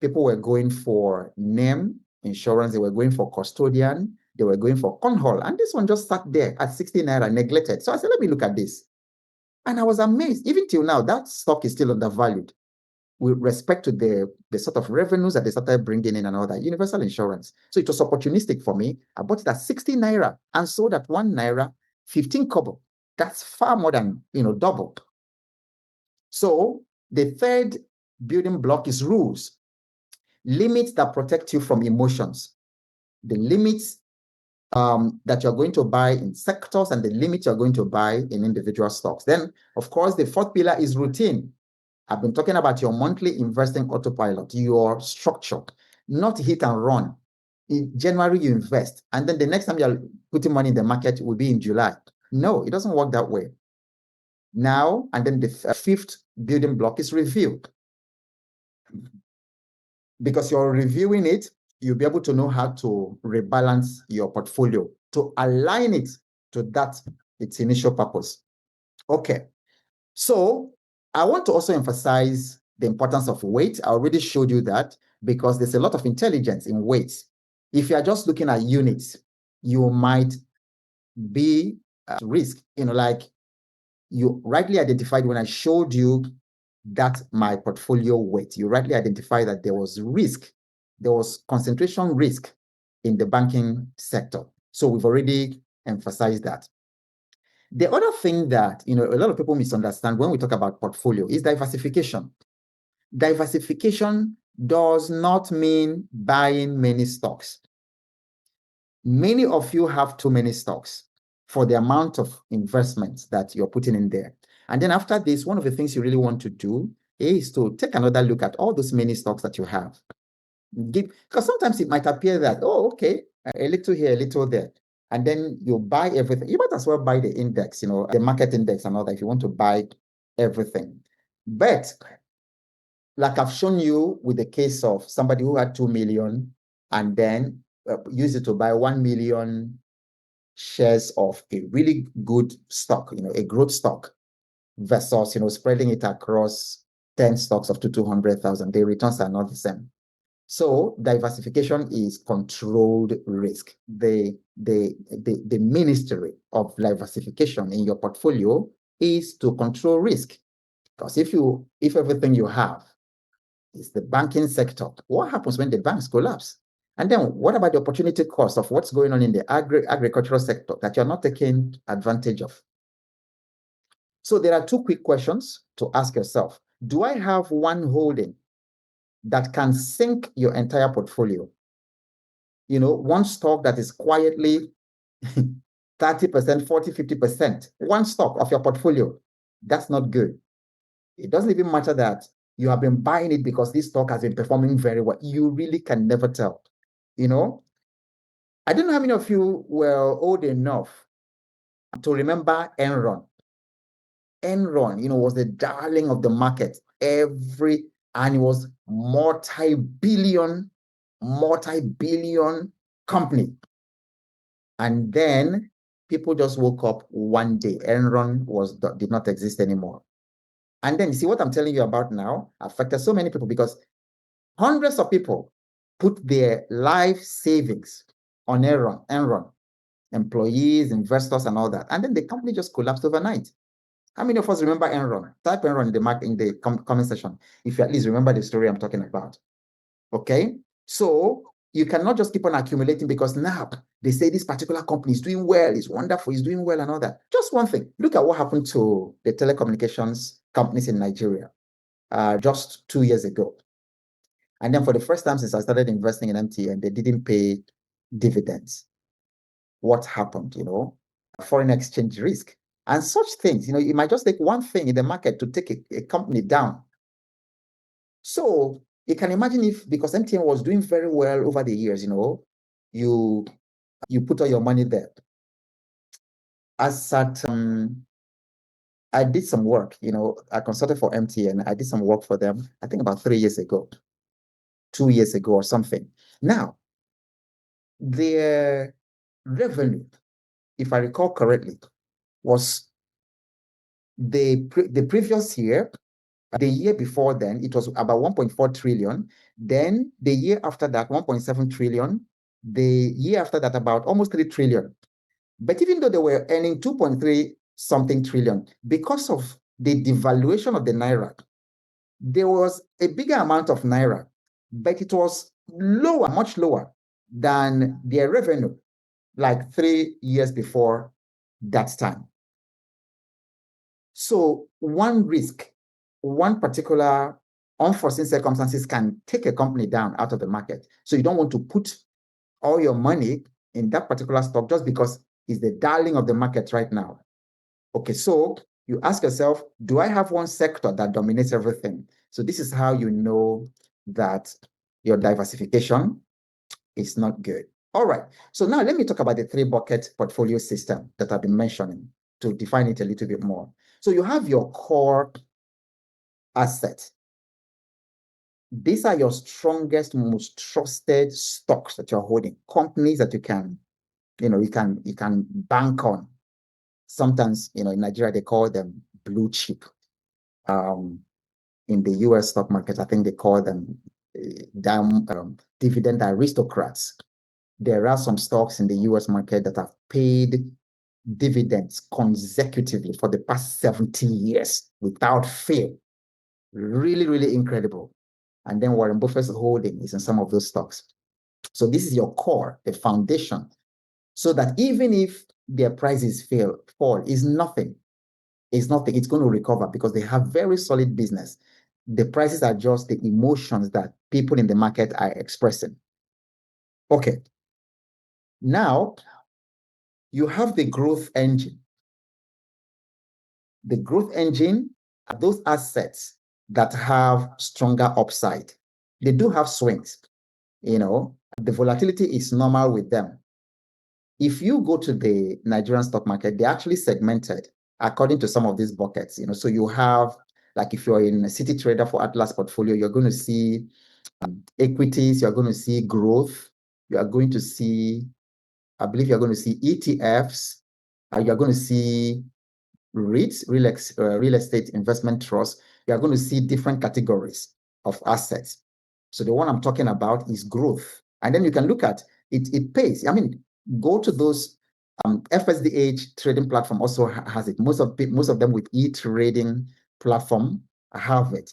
People were going for name insurance. They were going for custodian. They were going for cornhole. And this one just sat there at 60 naira, neglected. So I said, let me look at this. And I was amazed. Even till now, that stock is still undervalued with respect to the sort of revenues that they started bringing in and all that. Universal Insurance. So it was opportunistic for me. I bought it at 60 naira and sold at 1 naira, 15 kobo. That's far more than, double. So the third building block is rules. Limits that protect you from emotions. The limits that you're going to buy in sectors and the limits you're going to buy in individual stocks. Then, of course, the fourth pillar is routine. I've been talking about your monthly investing autopilot, your structure, not hit and run. In January, you invest, and then the next time you're putting money in the market will be in July. No, it doesn't work that way. Now, and then the fifth building block is review. Because you're reviewing it, you'll be able to know how to rebalance your portfolio to align it to its initial purpose. Okay. So I want to also emphasize the importance of weight. I already showed you that, because there's a lot of intelligence in weights. If you are just looking at units, you might be at risk. Like you rightly identified when I showed you that my portfolio weight, you rightly identified that there was risk. There was concentration risk in the banking sector. So we've already emphasized that. The other thing that, a lot of people misunderstand when we talk about portfolio is diversification. Diversification does not mean buying many stocks. Many of you have too many stocks for the amount of investments that you're putting in there. And then after this, one of the things you really want to do is to take another look at all those many stocks that you have. Because sometimes it might appear that, oh, okay, a little here, a little there. And then you buy everything. You might as well buy the index, the market index and all that if you want to buy everything. But like I've shown you with the case of somebody who had 2 million and then used it to buy 1 million shares of a really good stock, a growth stock versus, spreading it across 10 stocks of 200,000, the returns are not the same. So diversification is controlled risk. The ministry of diversification in your portfolio is to control risk. Because if everything you have is the banking sector, what happens when the banks collapse? And then what about the opportunity cost of what's going on in the agricultural sector that you're not taking advantage of? So there are two quick questions to ask yourself. Do I have one holding that can sink your entire portfolio? One stock that is quietly 30%, 40, 50%, one stock of your portfolio. That's not good. It doesn't even matter that you have been buying it because this stock has been performing very well. You really can never tell. I don't know how many of you were old enough to remember Enron. Enron, was the darling of the market. And it was multi-billion company. And then people just woke up one day. Enron did not exist anymore. And then you see what I'm telling you about now affected so many people because hundreds of people put their life savings on Enron, employees, investors, and all that. And then the company just collapsed overnight. How many of us remember Enron? Type Enron in the comment section if you at least remember the story I'm talking about. Okay? So you cannot just keep on accumulating because now they say this particular company is doing well, it's wonderful, it's doing well and all that. Just one thing. Look at what happened to the telecommunications companies in Nigeria just 2 years ago. And then for the first time since I started investing in MTN, they didn't pay dividends. What happened? Foreign exchange risk and such things. You might just take one thing in the market to take a company down. So you can imagine if, because MTN was doing very well over the years, you put all your money there. As at I did some work, I consulted for MTN. I did some work for them, I think about 3 years ago, 2 years ago or something. Now, their revenue, if I recall correctly, was the previous year, the year before then, it was about 1.4 trillion. Then the year after that, 1.7 trillion. The year after that, about almost 3 trillion. But even though they were earning 2.3 something trillion, because of the devaluation of the Naira, there was a bigger amount of Naira, but it was lower, much lower than their revenue, like 3 years before that time. So one risk, one particular unforeseen circumstances can take a company down out of the market. So you don't want to put all your money in that particular stock just because it's the darling of the market right now. Okay, so you ask yourself, do I have one sector that dominates everything? So this is how you know that your diversification is not good. All right, so now let me talk about the 3-bucket portfolio system that I've been mentioning to define it a little bit more. So you have your core asset. These are your strongest, most trusted stocks that you're holding, companies that you can bank on. Sometimes, in Nigeria, they call them blue chip. In the US stock market, I think they call them dividend aristocrats. There are some stocks in the US market that have paid dividends consecutively for the past 70 years without fail. Really, really incredible. And then Warren Buffett's holding is in some of those stocks. So this is your core, the foundation, so that even if their prices fall, is nothing. It's nothing. It's going to recover because they have very solid business. The prices are just the emotions that people in the market are expressing. Okay. Now, you have the growth engine. The growth engine are those assets that have stronger upside. They do have swings. The volatility is normal with them. If you go to the Nigerian stock market, they actually segmented according to some of these buckets. So you have, like, if you're in a city trader for Atlas portfolio, you're going to see equities, you're going to see growth, you are going to see, I believe you're going to see ETFs, you're going to see REITs, real estate investment trust. You are going to see different categories of assets. So the one I'm talking about is growth. And then you can look at it, it pays. I mean, go to those FSDH trading platform also has it. Most of them with e-trading platform have it.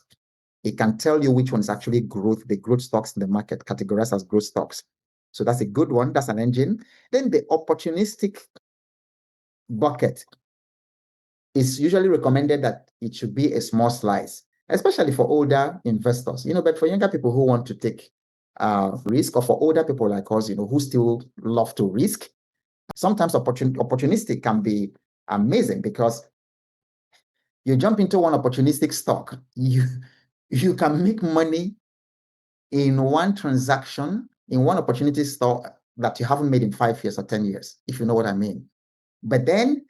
It can tell you which one is actually growth, the growth stocks in the market categorized as growth stocks. So that's a good one. That's an engine. Then the opportunistic bucket is usually recommended that it should be a small slice, especially for older investors, but for younger people who want to take risk, or for older people like us, who still love to risk, sometimes opportunistic can be amazing, because you jump into one opportunistic stock, you can make money in one transaction, in one opportunity stock that you haven't made in 5 years or 10 years, if you know what I mean. But then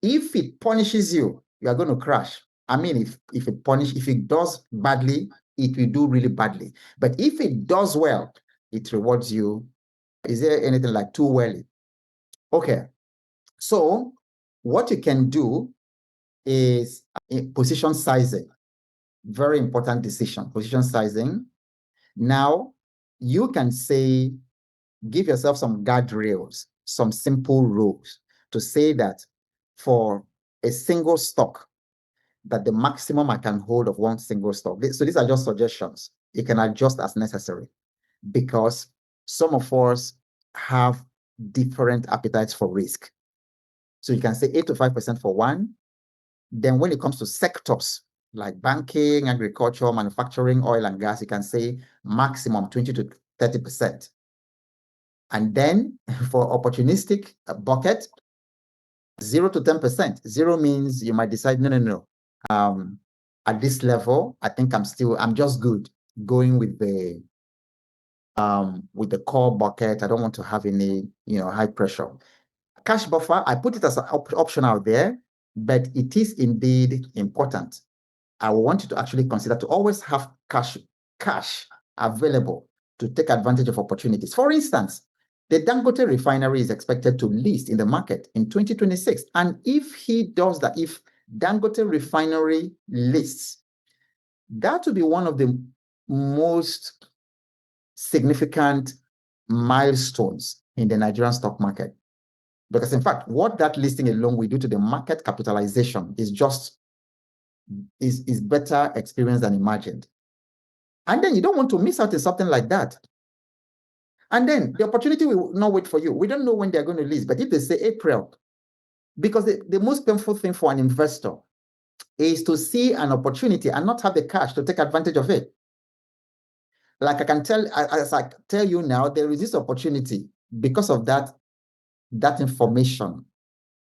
if it punishes you, you are going to crash. I mean, if it does badly, it will do really badly. But if it does well, it rewards you. Is there anything like too well? Okay. So what you can do is position sizing. Very important decision, position sizing. Now, you can say, give yourself some guardrails, some simple rules to say that for a single stock, that the maximum I can hold of one single stock. So these are just suggestions. You can adjust as necessary, because some of us have different appetites for risk. So you can say 8 to 5% for one. Then when it comes to sectors like banking, agriculture, manufacturing, oil and gas, you can say maximum 20 to 30%. And then for opportunistic bucket, 0 to 10%. 0 means you might decide, no. At this level, I think I'm just good going with the core bucket. I don't want to have any, high pressure. Cash buffer, I put it as an option out there, but it is indeed important. I want you to actually consider to always have cash available to take advantage of opportunities. For instance, the Dangote refinery is expected to list in the market in 2026. And if he does that, if Dangote refinery lists, that would be one of the most significant milestones in the Nigerian stock market. Because in fact, what that listing alone will do to the market capitalization is better experienced than imagined. And then you don't want to miss out on something like that. And then the opportunity will not wait for you. We don't know when they're going to list, but if they say April, because the most painful thing for an investor is to see an opportunity and not have the cash to take advantage of it. Like as I tell you now, there is this opportunity because of that information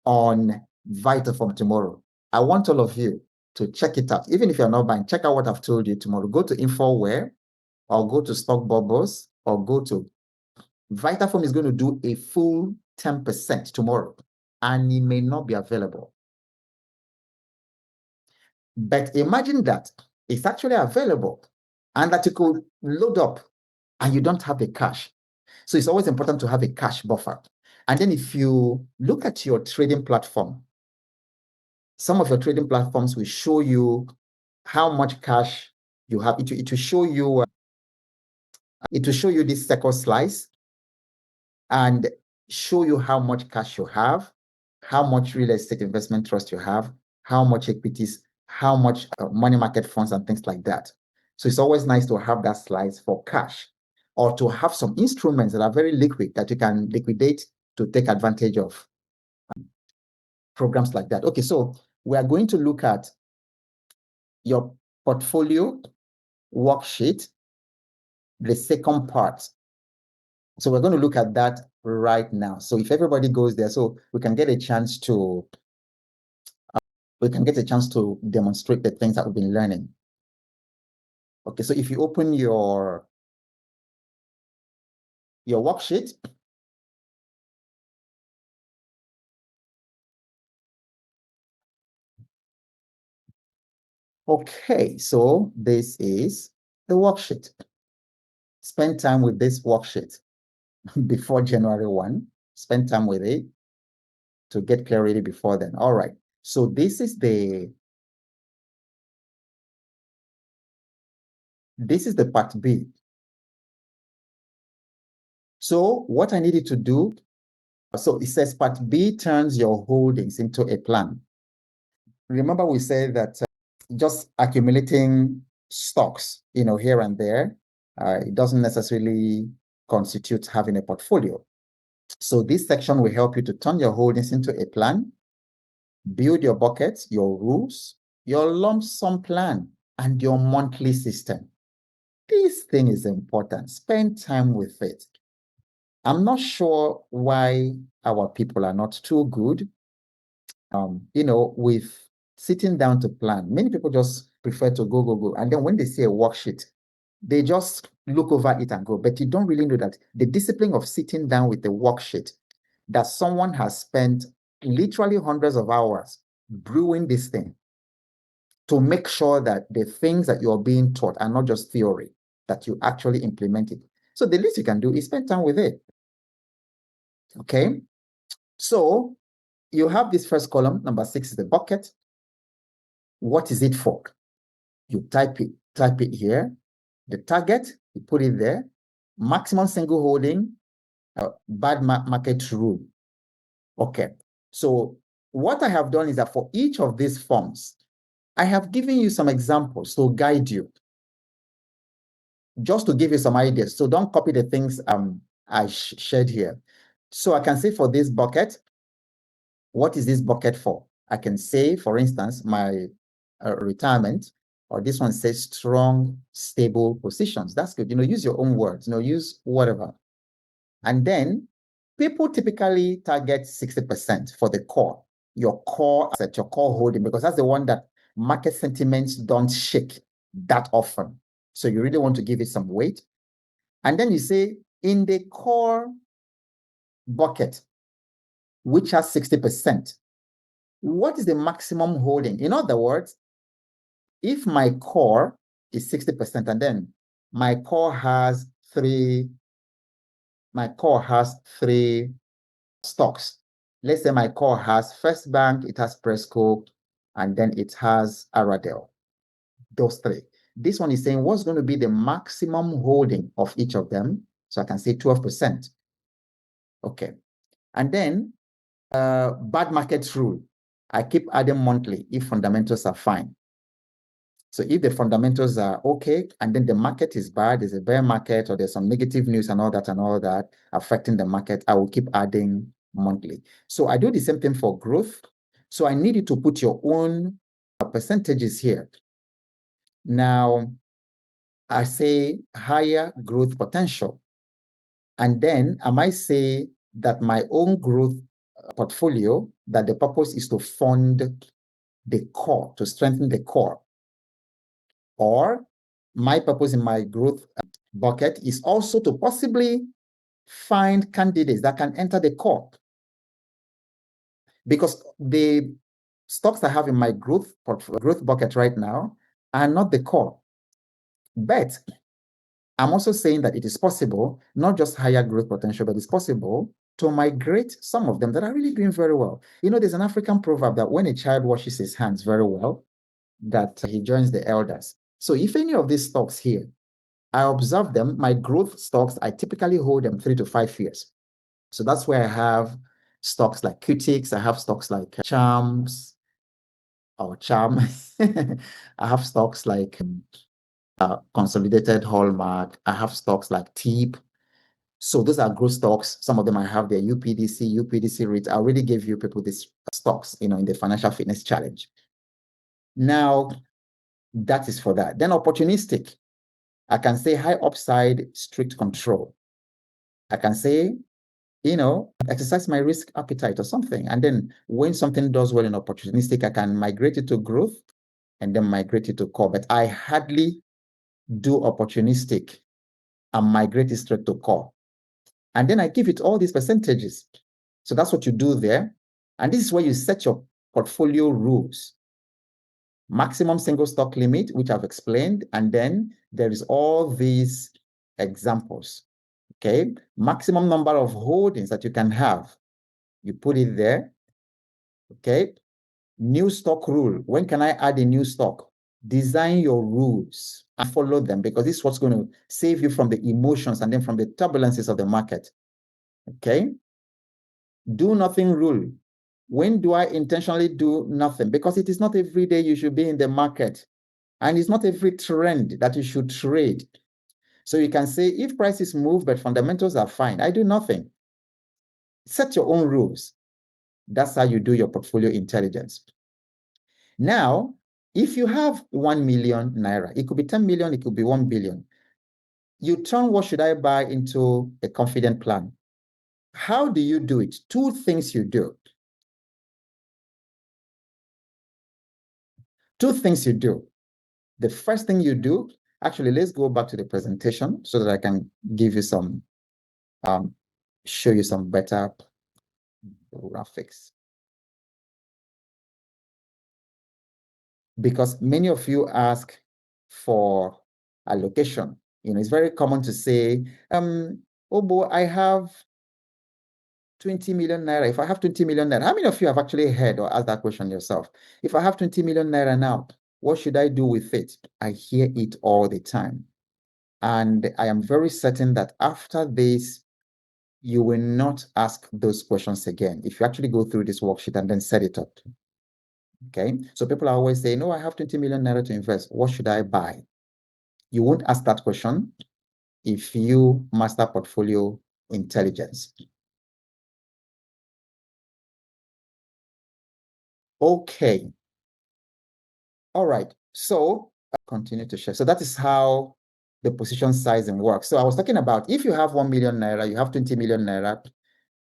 on Vital from tomorrow. I want all of you to check it out. Even if you're not buying, check out what I've told you tomorrow. Go to InfoWare, or go to Stock Bubbles, or go to Vitafoam is going to do a full 10% tomorrow, and it may not be available. But imagine that it's actually available and that you could load up and you don't have the cash. So it's always important to have a cash buffer. And then if you look at your trading platform, some of your trading platforms will show you how much cash you have. It will show you this second slice and show you how much cash you have, how much real estate investment trust you have, how much equities, how much money market funds and things like that. So it's always nice to have that slice for cash, or to have some instruments that are very liquid that you can liquidate to take advantage of programs like that. Okay, so we are going to look at your portfolio worksheet, the second part. So we're going to look at that right now. So if everybody goes there, so we can get a chance to demonstrate the things that we've been learning. Okay, so if you open your worksheet, okay, so this is the worksheet. Spend time with this worksheet before January 1. Spend time with it to get clarity before then. All right. So this is the part B. So what I needed to do, so it says part B turns your holdings into a plan. Remember we said that just accumulating stocks, here and there, it doesn't necessarily constitute having a portfolio. So this section will help you to turn your holdings into a plan, build your buckets, your rules, your lump sum plan, and your monthly system. This thing is important. Spend time with it. I'm not sure why our people are not too good, with sitting down to plan. Many people just prefer to go, go, go. And then when they see a worksheet, they just look over it and go. But you don't really know that the discipline of sitting down with a worksheet that someone has spent literally hundreds of hours brewing this thing to make sure that the things that you're being taught are not just theory, that you actually implement it. So the least you can do is spend time with it. Okay. So you have this first column, number 6 is the bucket. What is it for? You type it here. The target, you put it there. Maximum single holding, bad market rule. Okay. So what I have done is that for each of these forms, I have given you some examples to guide you, just to give you some ideas. So don't copy the things I shared here. So I can say for this bucket, what is this bucket for? I can say, for instance, my retirement, or this one says strong, stable positions. That's good. Use your own words, use whatever. And then people typically target 60% for the core, your core asset, your core holding, because that's the one that market sentiments don't shake that often. So you really want to give it some weight. And then you say, in the core bucket, which has 60%, what is the maximum holding? In other words, if my core is 60% and then my core has three stocks. Let's say my core has First Bank, it has Presco, and then it has Aradel. Those three. This one is saying what's going to be the maximum holding of each of them. So I can say 12%. Okay. And then bad market rule. I keep adding monthly if fundamentals are fine. So if the fundamentals are okay, and then the market is bad, there's a bear market, or there's some negative news and all that affecting the market, I will keep adding monthly. So I do the same thing for growth. So I need you to put your own percentages here. Now, I say higher growth potential. And then I might say that my own growth portfolio, that the purpose is to fund the core, to strengthen the core. Or my purpose in my growth bucket is also to possibly find candidates that can enter the core. Because the stocks I have in my growth bucket right now are not the core. But I'm also saying that it is possible, not just higher growth potential, but it's possible to migrate some of them that are really doing very well. There's an African proverb that when a child washes his hands very well, that he joins the elders. So if any of these stocks here, I observe them, my growth stocks, I typically hold them 3 to 5 years. So that's where I have stocks like Qtix, I have stocks like Charms or Charm. I have stocks like Consolidated Hallmark. I have stocks like TEEP. So those are growth stocks. Some of them I have their UPDC REIT. I already gave you people these stocks, in the Financial Fitness Challenge. Now, that is for that. Then opportunistic. I can say high upside, strict control. I can say exercise my risk appetite or something. And then when something does well in opportunistic, I can migrate it to growth and then migrate it to core. But I hardly do opportunistic and migrate it straight to core. And then I give it all these percentages. So that's what you do there. And this is where you set your portfolio rules. Maximum single stock limit, which I've explained. And then there is all these examples. Okay. Maximum number of holdings that you can have. You put it there. Okay. New stock rule. When can I add a new stock? Design your rules and follow them, because this is what's going to save you from the emotions and then from the turbulences of the market. Okay. Do nothing rule. When do I intentionally do nothing? Because it is not every day you should be in the market, and it's not every trend that you should trade. So you can say, if prices move but fundamentals are fine, I do nothing. Set your own rules. That's how you do your portfolio intelligence. Now, if you have 1 million naira, it could be 10 million, it could be 1 billion. You turn what should I buy into a confident plan. How do you do it? Two things you do. Two things you do. The first thing you do, actually, let's go back to the presentation so that I can give you some, show you some better graphics. Because many of you ask for allocation. It's very common to say, oh boy, I have 20 million naira. If I have 20 million naira, how many of you have actually heard or asked that question yourself? If I have 20 million naira now, what should I do with it? I hear it all the time. And I am very certain that after this, you will not ask those questions again if you actually go through this worksheet and then set it up. Okay. So people are always saying, no, I have 20 million naira to invest. What should I buy? You won't ask that question if you master portfolio intelligence. Okay. All right. So continue to share. So that is how the position sizing works. So I was talking about, if you have 1 million naira, you have 20 million naira,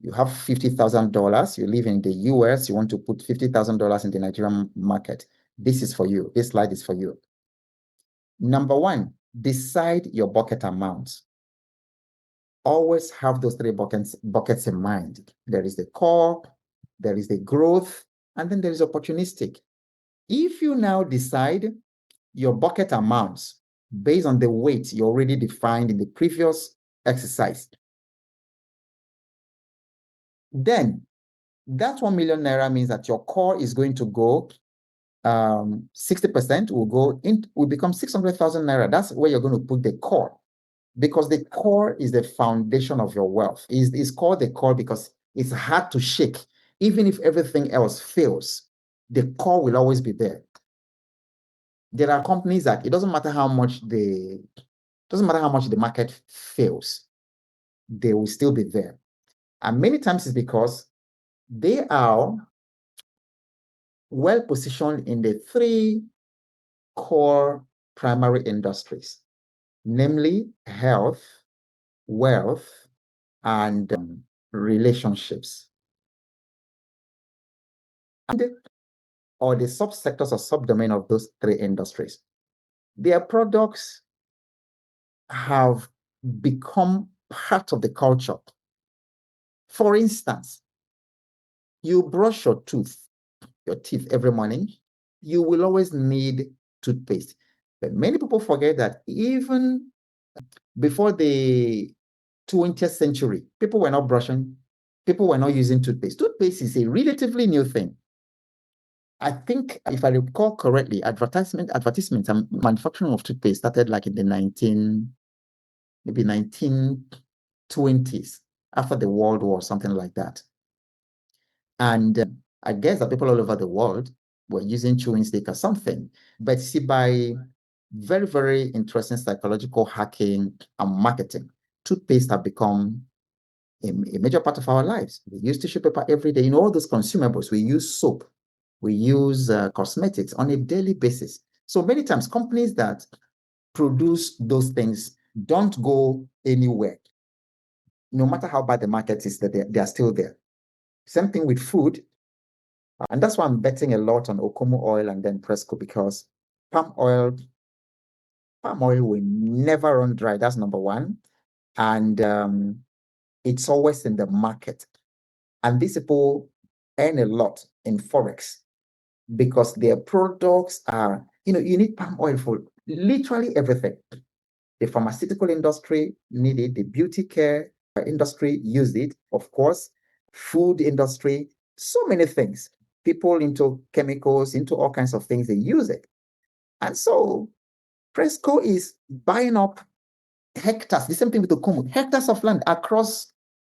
you have $50,000, you live in the US, you want to put $50,000 in the Nigerian market. This is for you. This slide is for you. Number one, decide your bucket amount. Always have those three buckets in mind. There is the core, there is the growth, and then there is opportunistic. If you now decide your bucket amounts based on the weight you already defined in the previous exercise, then that 1 million naira means that your core is going to go 60% will become 600,000 naira. That's where you're going to put the core, because the core is the foundation of your wealth. It's called the core because it's hard to shake. Even if everything else fails, the core will always be there. There are companies that it doesn't matter how much the market fails, they will still be there. And many times it's because they are well positioned in the three core primary industries, namely health, wealth, and relationships. Or the subsectors or subdomain of those three industries. Their products have become part of the culture. For instance, you brush your teeth every morning, you will always need toothpaste. But many people forget that even before the 20th century, people were not using toothpaste. Toothpaste is a relatively new thing. I think, if I recall correctly, advertisements and manufacturing of toothpaste started like in the 1920s, after the World War, something like that. And I guess that people all over the world were using chewing stick or something. But see, by very, very interesting psychological hacking and marketing, toothpaste have become a major part of our lives. We use tissue paper every day. All those consumables, we use soap, we use cosmetics on a daily basis. So many times companies that produce those things don't go anywhere. no matter how bad the market is, that they are still there. Same thing with food. And that's why I'm betting a lot on Okomo oil and then Presco, because palm oil will never run dry. That's number one. And it's always in the market. And these people earn a lot in Forex because their products are, you need palm oil for literally everything. The pharmaceutical industry need it, the beauty care industry use it, of course, food industry, so many things. People into chemicals, into all kinds of things, they use it. And so Presco is buying up hectares, the same thing with the Kumu, hectares of land across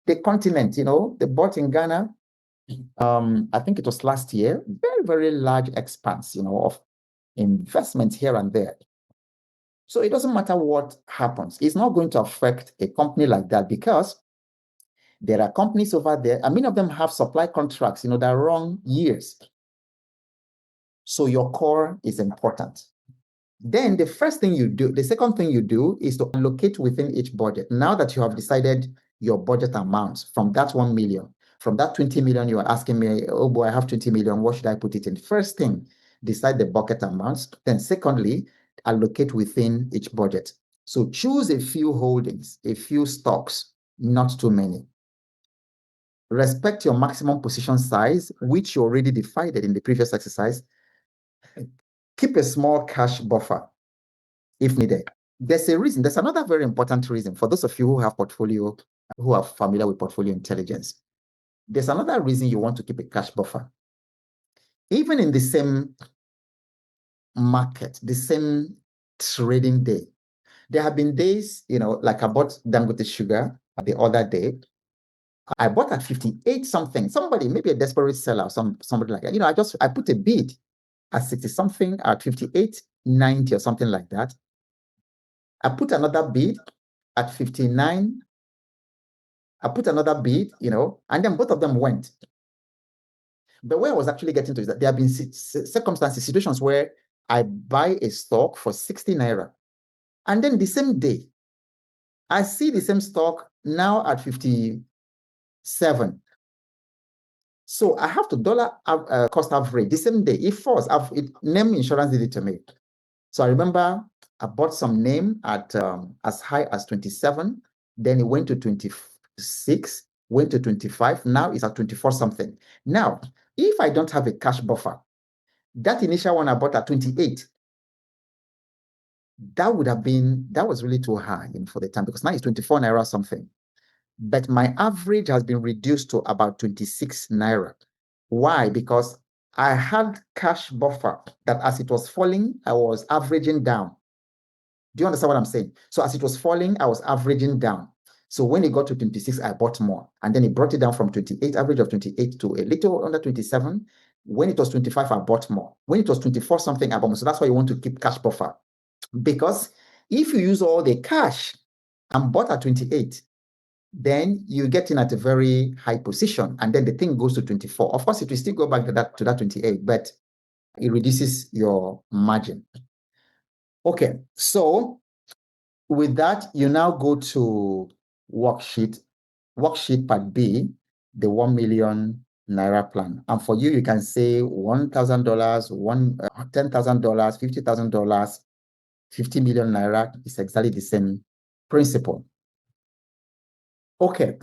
the continent. They bought in Ghana, I think it was last year, very, very large expanse, of investment here and there. So it doesn't matter what happens. It's not going to affect a company like that because there are companies over there, and many of them have supply contracts, that run years. So your core is important. Then the second thing you do is to allocate within each budget. Now that you have decided your budget amounts from that 1 million, from that 20 million, you are asking me, oh boy, I have 20 million. What should I put it in? First thing, decide the bucket amounts. Then secondly, allocate within each budget. So choose a few holdings, a few stocks, not too many. Respect your maximum position size, which you already defined in the previous exercise. Keep a small cash buffer if needed. There's a reason. There's another very important reason for those of you who have portfolio, who are familiar with portfolio intelligence. There's another reason you want to keep a cash buffer. Even in the same market, the same trading day, there have been days, like I bought Dangote sugar the other day. I bought at 58 something. Somebody, maybe a desperate seller, somebody like that. I put a bid at 60 something, at 58.90 or something like that. I put another bid at 59. I put another bid, and then both of them went. But where I was actually getting to is that there have been circumstances, situations where I buy a stock for 60 naira. And then the same day, I see the same stock now at 57. So I have to dollar cost average the same day. If falls, name insurance did it to me. So I remember I bought some name at as high as 27. Then it went to 26, went to 25. Now it's at 24 something. Now, if I don't have a cash buffer, that initial one I bought at 28, that was really too high for the time, because now it's 24 naira something. But my average has been reduced to about 26 naira. Why? Because I had cash buffer that as it was falling, I was averaging down. Do you understand what I'm saying? So as it was falling, I was averaging down. So when it got to 26, I bought more. And then it brought it down from 28, average of 28 to a little under 27. When it was 25, I bought more. When it was 24 something, I bought more. So that's why you want to keep cash buffer. Because if you use all the cash and bought at 28, then you get in at a very high position, and then the thing goes to 24. Of course, it will still go back to that 28, but it reduces your margin. Okay, so with that, you now go to worksheet part B, the 1 million naira plan. And for you, you can say $1,000, $10,000, $50,000, 50 million naira is exactly the same principle. Okay.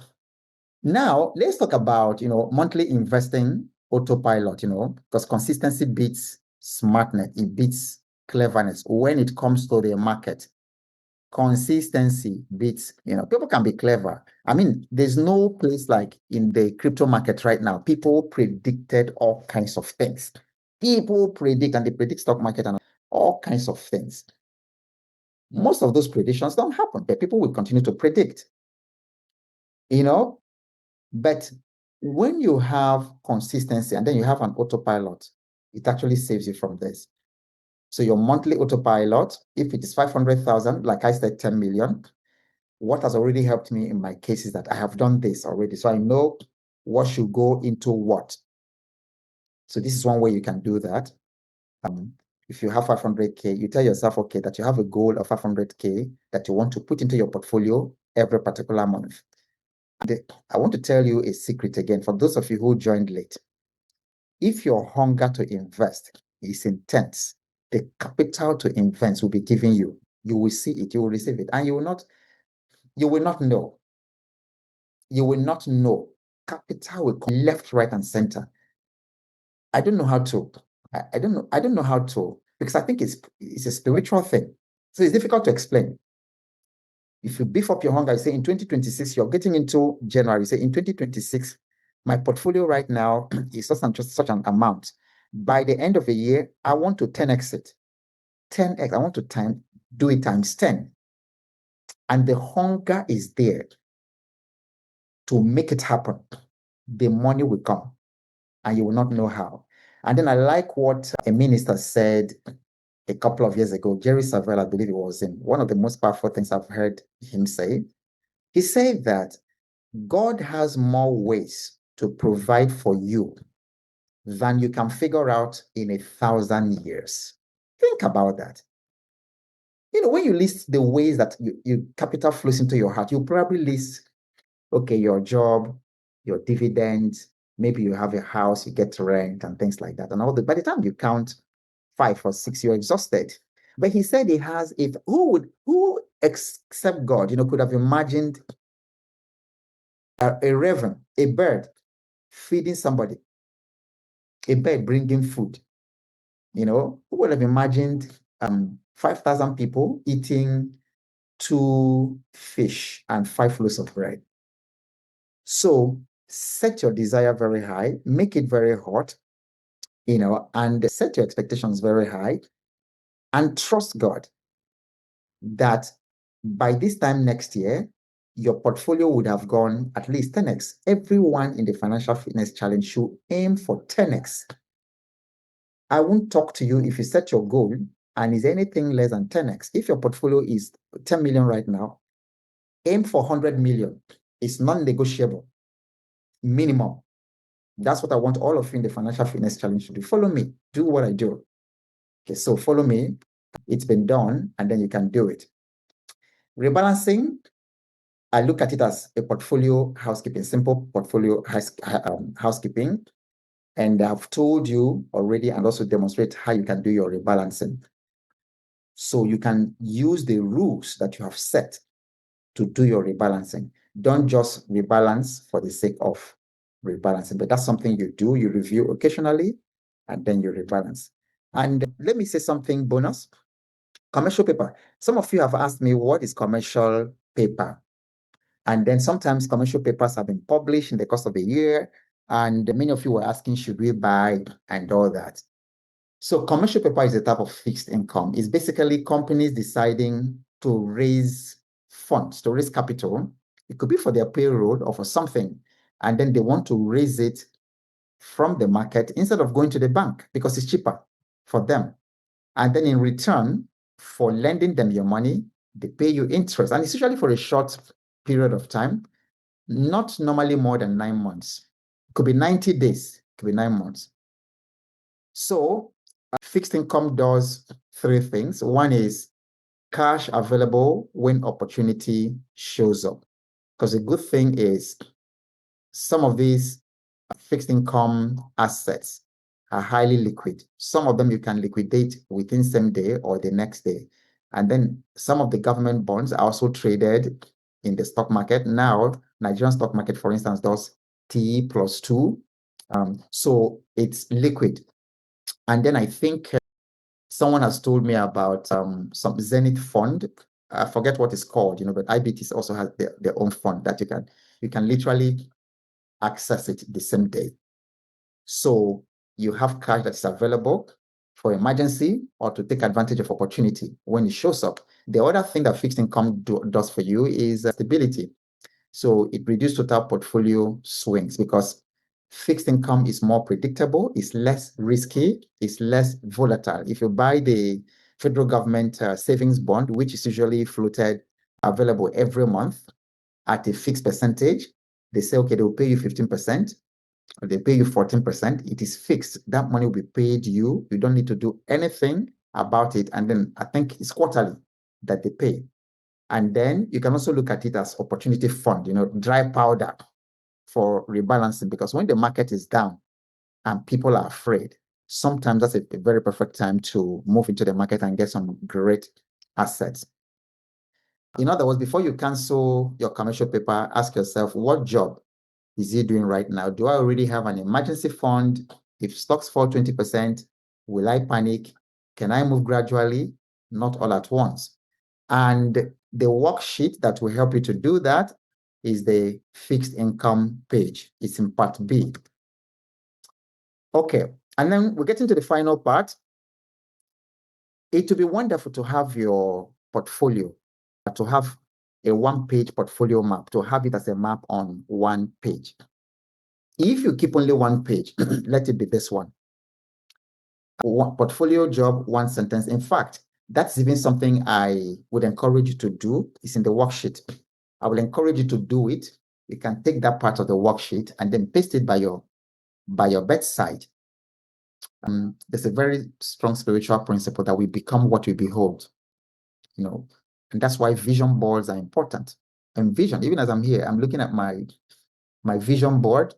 Now, let's talk about, monthly investing autopilot, because consistency beats smartness. It beats cleverness when it comes to the market. Consistency beats, people can be clever. I mean, there's no place like in the crypto market right now. People predicted all kinds of things. People predict, and they predict stock market and all kinds of things. Most of those predictions don't happen, but people will continue to predict. But when you have consistency and then you have an autopilot, it actually saves you from this. So your monthly autopilot, if it is 500,000, like I said, 10 million, what has already helped me in my case is that I have done this already. So I know what should go into what. So this is one way you can do that. If you have 500K, you tell yourself, okay, that you have a goal of 500K that you want to put into your portfolio every particular month. I want to tell you a secret again for those of you who joined late. If your hunger to invest is intense, the capital to invest will be given you. You will see it, you will receive it, and you will not know. You will not know. Capital will come left, right, and center. I don't know how to. I don't know. I don't know how to, because I think it's a spiritual thing. So it's difficult to explain. If you beef up your hunger, you say in 2026, you're getting into January, say in 2026, my portfolio right now is such an amount. By the end of the year, I want to 10x it. 10x, I want to do it times 10. And the hunger is there to make it happen. The money will come and you will not know how. And then I like what a minister said a couple of years ago. Jerry Savelle, I believe it was, in one of the most powerful things I've heard him say. He said that God has more ways to provide for you than you can figure out in 1,000 years. Think about that. When you list the ways that you capital flows into your heart, you probably list, okay, your job, your dividends, maybe you have a house, you get rent and things like that. And by the time you count 5 or 6, you're exhausted. But he said who except God, could have imagined a raven, a bird feeding somebody, a bird bringing food. Who would have imagined 5,000 people eating 2 fish and 5 loaves of bread? So set your desire very high, make it very hot, and set your expectations very high, and trust God that by this time next year, your portfolio would have gone at least 10x. Everyone in the Financial Fitness Challenge should aim for 10x. I won't talk to you if you set your goal and is anything less than 10x. If your portfolio is 10 million right now, aim for 100 million. It's non-negotiable. Minimum. That's what I want all of you in the Financial Fitness Challenge to do. Follow me. Do what I do. Okay, so follow me. It's been done, and then you can do it. Rebalancing, I look at it as a portfolio housekeeping, simple portfolio housekeeping. And I've told you already and also demonstrate how you can do your rebalancing. So you can use the rules that you have set to do your rebalancing. Don't just rebalance for the sake of rebalancing, but that's something you do, you review occasionally, and then you rebalance. And let me say something bonus. Commercial paper. Some of you have asked me, what is commercial paper? And then sometimes commercial papers have been published in the course of the year, and many of you were asking, should we buy and all that? So commercial paper is a type of fixed income. It's basically companies deciding to raise funds, to raise capital. It could be for their payroll or for something. And then they want to raise it from the market instead of going to the bank because it's cheaper for them. And then in return for lending them your money, they pay you interest. And it's usually for a short period of time, not normally more than 9 months. It could be 90 days, it could be 9 months. So fixed income does 3 things. One is cash available when opportunity shows up. Because the good thing is some of these fixed income assets are highly liquid. Some of them you can liquidate within same day or the next day. And then some of the government bonds are also traded in the stock market. Now, Nigerian stock market, for instance, does T+2. So it's liquid. And then I think someone has told me about some Zenith fund. I forget what it's called, but IBTs also has their own fund that you can literally access it the same day. So you have cash that's available for emergency or to take advantage of opportunity when it shows up. The other thing that fixed income does for you is stability. So it reduces total portfolio swings because fixed income is more predictable, it's less risky, it's less volatile. If you buy the federal government savings bond, which is usually floated, available every month at a fixed percentage, they say, okay, they will pay you 15%, or they pay you 14%. It is fixed. That money will be paid you. You don't need to do anything about it. And then I think it's quarterly that they pay. And then you can also look at it as opportunity fund, dry powder for rebalancing, because when the market is down and people are afraid, sometimes that's a very perfect time to move into the market and get some great assets. In other words, before you cancel your commercial paper, ask yourself, what job is he doing right now? Do I already have an emergency fund? If stocks fall 20%, will I panic? Can I move gradually? Not all at once. And the worksheet that will help you to do that is the fixed income page. It's in part B. Okay, and then we get into the final part. It would be wonderful to have your portfolio, to have a one-page portfolio map, to have it as a map on one page. If you keep only one page, let it be this one. One portfolio job, one sentence. In fact, that's even something I would encourage you to do. It's in the worksheet. I will encourage you to do it. You can take that part of the worksheet and then paste it by your bedside. There's a very strong spiritual principle that we become what we behold. And that's why vision boards are important. And vision, even as I'm here, I'm looking at my vision board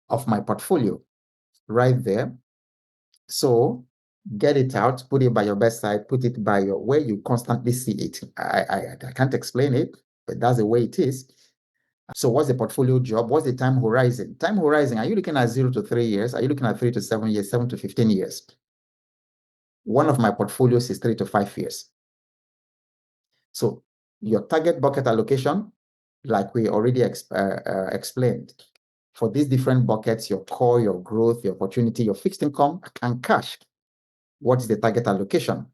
of my portfolio right there. So get it out, put it by your bedside, put it by where you constantly see it. I can't explain it, but that's the way it is. So what's the portfolio job? What's the time horizon? Time horizon, are you looking at 0 to 3 years? Are you looking at 3 to 7 years, 7 to 15 years? One of my portfolios is 3 to 5 years. So your target bucket allocation, like we already explained, for these different buckets, your core, your growth, your opportunity, your fixed income, and cash. What is the target allocation?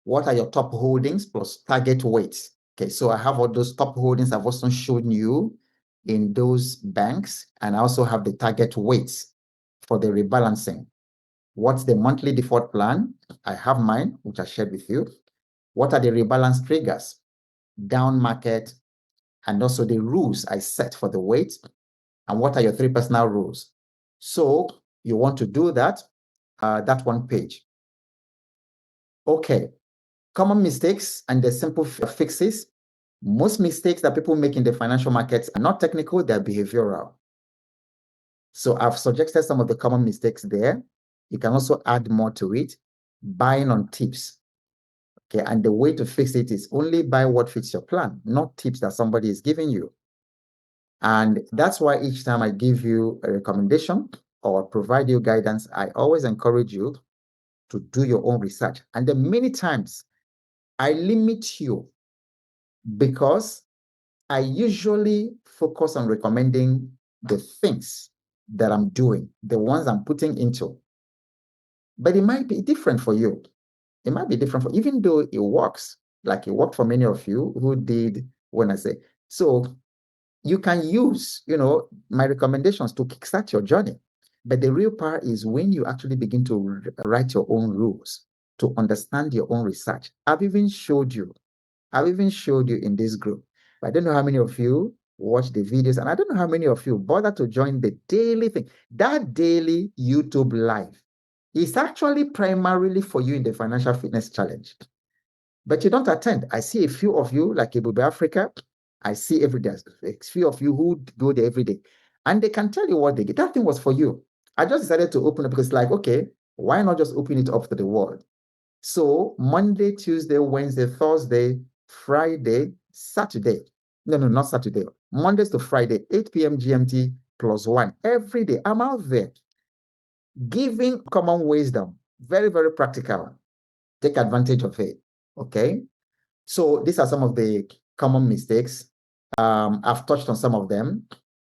What are your top holdings plus target weights? Okay, so I have all those top holdings I've also shown you in those banks, and I also have the target weights for the rebalancing. What's the monthly default plan? I have mine, which I shared with you. What are the rebalance triggers? Down market, and also the rules I set for the weight. And what are your 3 personal rules? So you want to do that, that one page. Okay, common mistakes and the simple fixes. Most mistakes that people make in the financial markets are not technical, they're behavioral. So I've suggested some of the common mistakes there. You can also add more to it. Buying on tips. Okay, and the way to fix it is only buy what fits your plan, not tips that somebody is giving you. And that's why each time I give you a recommendation or provide you guidance, I always encourage you to do your own research. And then many times I limit you because I usually focus on recommending the things that I'm doing, the ones I'm putting into. But it might be different for you. It might be different for, even though it works, like it worked for many of you who did when I say. So you can use, my recommendations to kickstart your journey. But the real part is when you actually begin to write your own rules, to understand your own research. I've even showed you in this group. I don't know how many of you watch the videos, and I don't know how many of you bother to join the daily thing. That daily YouTube live is actually primarily for you in the Financial Fitness Challenge. But you don't attend. I see a few of you, like Ibube Africa. I see every day. A few of you who go there every day. And they can tell you what they get. That thing was for you. I just decided to open it because, like, okay, why not just open it up to the world? So Monday, Tuesday, Wednesday, Thursday, Friday, Saturday. No, not Saturday. Mondays to Friday, 8 p.m. GMT +1. Every day, I'm out there giving common wisdom. Very, very practical. Take advantage of it. Okay? So these are some of the common mistakes. I've touched on some of them.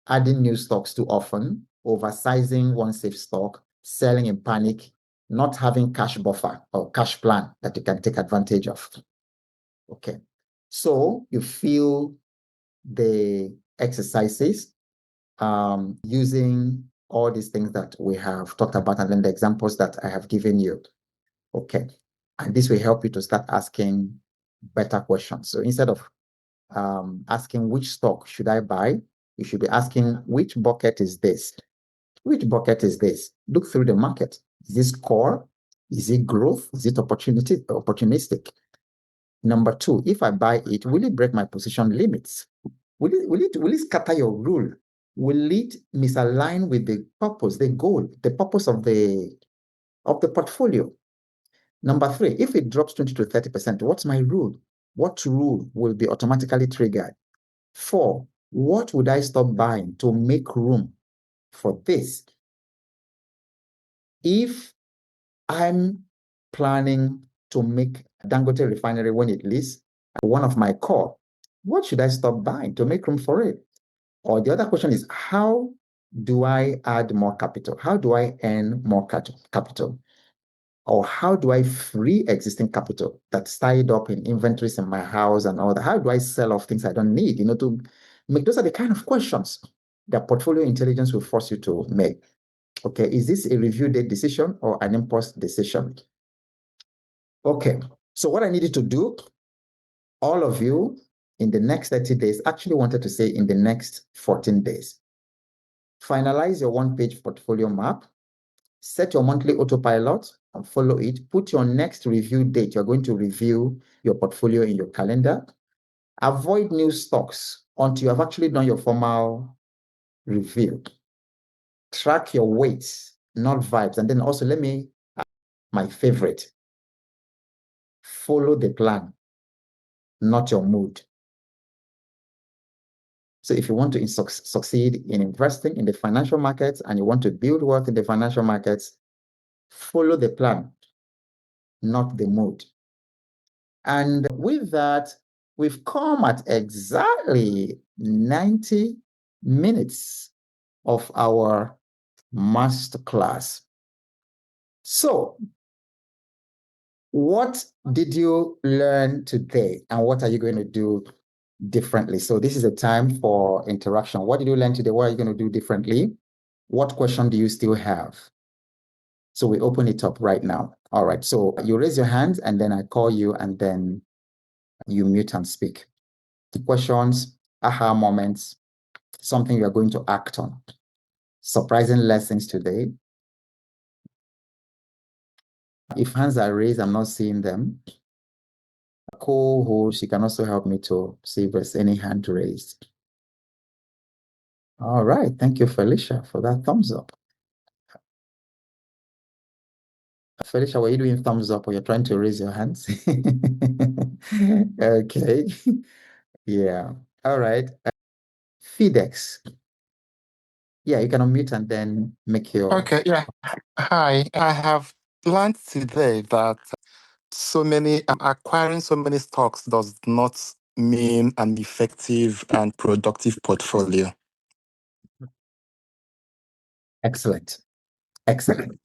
Adding new stocks too often, oversizing one safe stock, selling in panic, not having cash buffer or cash plan that you can take advantage of. Okay. So you feel the exercises using all these things that we have talked about and then the examples that I have given you. Okay. And this will help you to start asking better questions. So instead of asking which stock should I buy, you should be asking which bucket is this? Which bucket is this? Look through the market. Is this core? Is it growth? Is it opportunistic? Number two, if I buy it, will it break my position limits? Will it scatter your rule? Will it misalign with the purpose, the goal, the purpose of the portfolio? Number three, if it drops 20 to 30%, what's my rule? What rule will be automatically triggered? Four, what would I stop buying to make room for this? If I'm planning to make Dangote refinery when it leaves one of my core, what should I stop buying to make room for it? Or the other question is, how do I add more capital? How do I earn more capital? Or how do I free existing capital that's tied up in inventories in my house and all that? How do I sell off things I don't need? To make those are the kind of questions that portfolio intelligence will force you to make. Okay, is this a review date decision or an impulse decision? Okay, so what I needed to do, all of you in the next 30 days, actually wanted to say in the next 14 days, finalize your one-page portfolio map, set your monthly autopilot and follow it. Put your next review date. You're going to review your portfolio in your calendar. Avoid new stocks until you have actually done your formal review. Track your weights, not vibes. And then also let me, my favorite, follow the plan, not your mood. So if you want to succeed in investing in the financial markets and you want to build wealth in the financial markets, follow the plan, not the mood. And with that, we've come at exactly 90 minutes of our masterclass. So, what did you learn today and what are you going to do differently? So, this is a time for interaction. What did you learn today? What are you going to do differently? What question do you still have? So, we open it up right now. All right. So, you raise your hand and then I call you and then you mute and speak. The questions, aha moments, something you're going to act on. Surprising lessons today. If hands are raised, I'm not seeing them. Co-host, she can also help me to see if there's any hand raised. All right. Thank you, Felicia, for that thumbs up. Felicia, were you doing thumbs up or you're trying to raise your hands? Okay. Yeah. All right. FedEx. Yeah, you can unmute and then make your... Okay, yeah. Hi, I have learned today that acquiring so many stocks does not mean an effective and productive portfolio. Excellent. Excellent.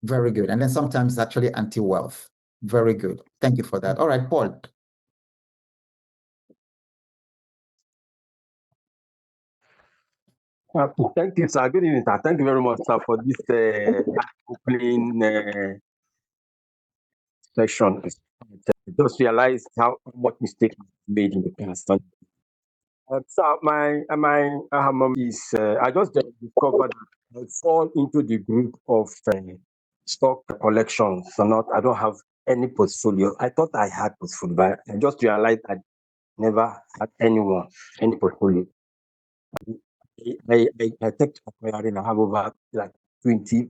Very good. And then sometimes actually anti-wealth. Very good. Thank you for that. All right, Paul. Thank you, sir. Good evening, sir. Thank you very much, sir, for this opening session. I just realized how much mistakes made in the past. So my is I just discovered that I fall into the group of stock collections. So not I don't have any portfolio. I thought I had portfolio, but I just realized I never had any portfolio. I kept acquiring. I have over like 20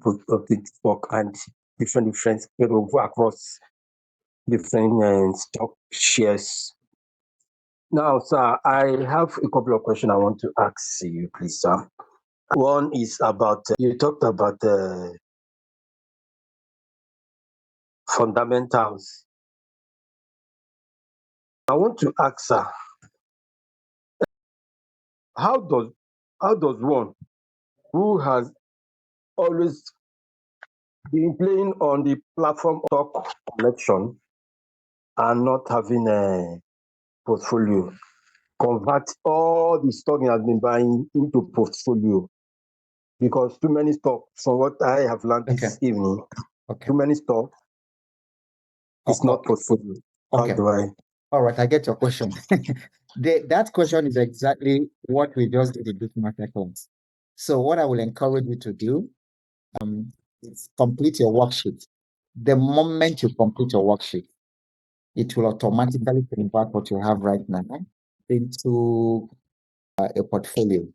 stock and different spread over across different stock shares. Now, sir, I have a couple of questions I want to ask you, please, sir. One is about you talked about fundamentals. I want to ask, sir, how does one who has always been playing on the platform stock collection and not having a portfolio convert all the stock he has been buying into portfolio? Because too many stocks, from what I have learned this evening, too many stocks is not portfolio. Okay. How do I? All right, I get your question. That question is exactly what we just did in this masterclass. So what I will encourage you to do is complete your worksheet. The moment you complete your worksheet, it will automatically convert what you have right now into a portfolio.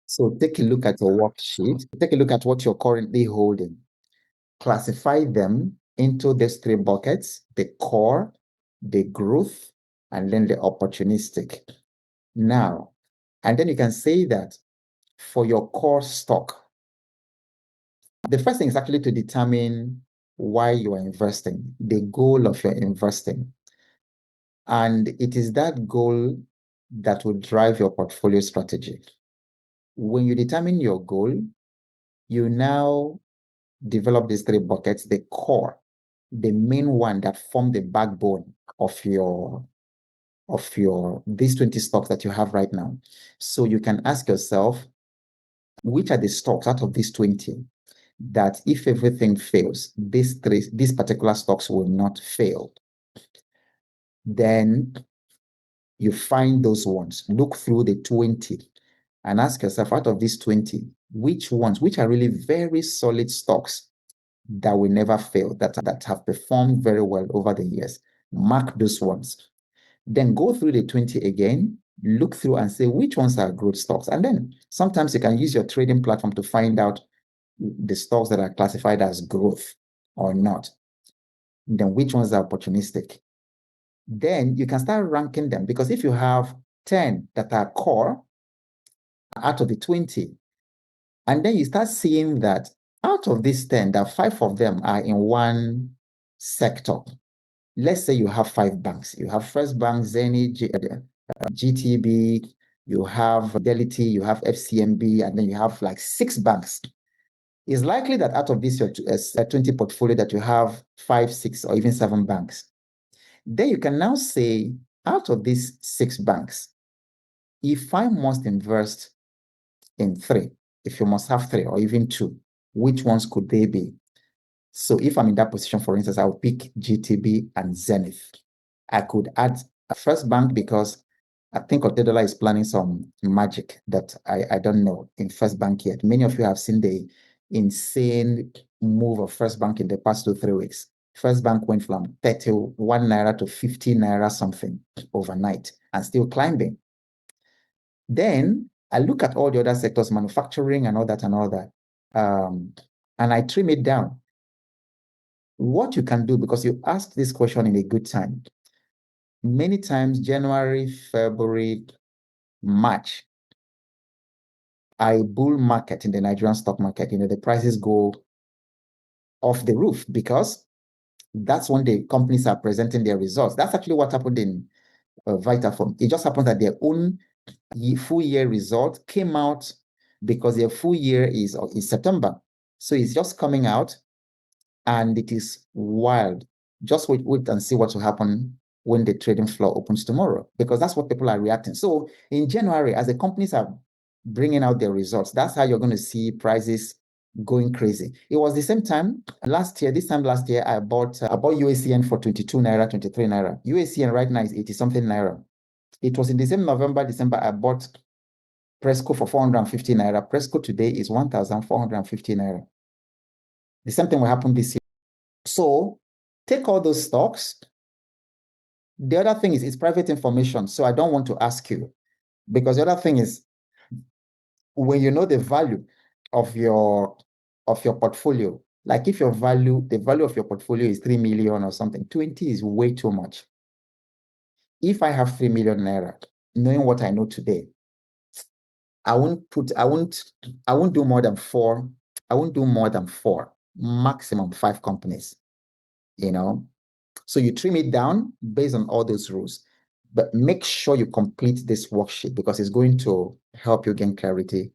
So take a look at your worksheet, take a look at what you're currently holding, classify them into these three buckets: the core, the growth, and then the opportunistic. Now, and then you can say that for your core stock, the first thing is actually to determine why you are investing, the goal of your investing. And it is that goal that will drive your portfolio strategy. When you determine your goal, you now develop these three buckets: the core, the main one that form the backbone of your these 20 stocks that you have right now. So you can ask yourself, which are the stocks out of these 20 that if everything fails, these particular stocks will not fail? Then you find those ones, look through the 20 and ask yourself, out of these 20, which are really very solid stocks that will never fail, that have performed very well over the years? Mark those ones. Then go through the 20 again, look through and say which ones are growth stocks. And then sometimes you can use your trading platform to find out the stocks that are classified as growth or not. And then which ones are opportunistic. Then you can start ranking them, because if you have 10 that are core out of the 20, and then you start seeing that out of these 10, that 5 of them are in one sector. Let's say you have 5 banks. You have First Bank, Zenith, GTB, you have Fidelity, you have FCMB, and then you have like 6 banks. It's likely that out of this your 20 portfolio that you have 5, 6, or even 7 banks. Then you can now say, out of these 6 banks, if I must invest in 3, if you must have 3 or even 2, which ones could they be? So if I'm in that position, for instance, I'll pick GTB and Zenith. I could add a First Bank because I think Otedola is planning some magic that I don't know in First Bank yet. Many of you have seen the insane move of First Bank in the past 2-3 weeks. First Bank went from 31 naira to 50 naira something overnight and still climbing. Then I look at all the other sectors, manufacturing and all that, and I trim it down. What you can do, because you asked this question in a good time, many times January, February, March, a bull market in the Nigerian stock market, the prices go off the roof because that's when the companies are presenting their results. That's actually what happened in Vitafoam. It just happened that their own full year result came out because their full year is September. So it's just coming out and it is wild. Just wait and see what will happen when the trading floor opens tomorrow, because that's what people are reacting. So in January, as the companies are bringing out their results, that's how you're going to see prices going crazy. It was the same time last year. This time last year, I bought UACN for 22 naira, 23 naira. UACN right now is 80 something naira. It was in the same November, December, I bought Presco for 450 naira. Presco today is 1,450 naira. The same thing will happen this year. So take all those stocks. The other thing is it's private information, so I don't want to ask you, because the other thing is, when you know the value of your portfolio, like if the value of your portfolio is 3 million or something, 20 is way too much. If I have 3 million naira, knowing what I know today, I won't do more than 4. I won't do more than 4, maximum 5 companies, So you trim it down based on all those rules, but make sure you complete this worksheet because it's going to help you gain clarity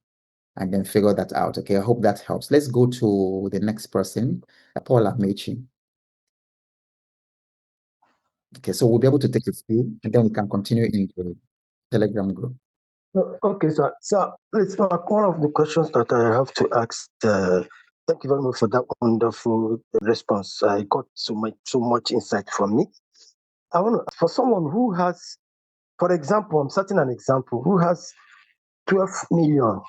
and then figure that out. Okay, I hope that helps. Let's go to the next person, Paula Mechi. Okay, so we'll be able to take a few and then we can continue in the Telegram group. Okay, sir. So it's one of the questions that I have to ask. Thank you very much for that wonderful response. I got so much insight from it. I want to, for someone who has, for example, I'm setting an example, who has 12 million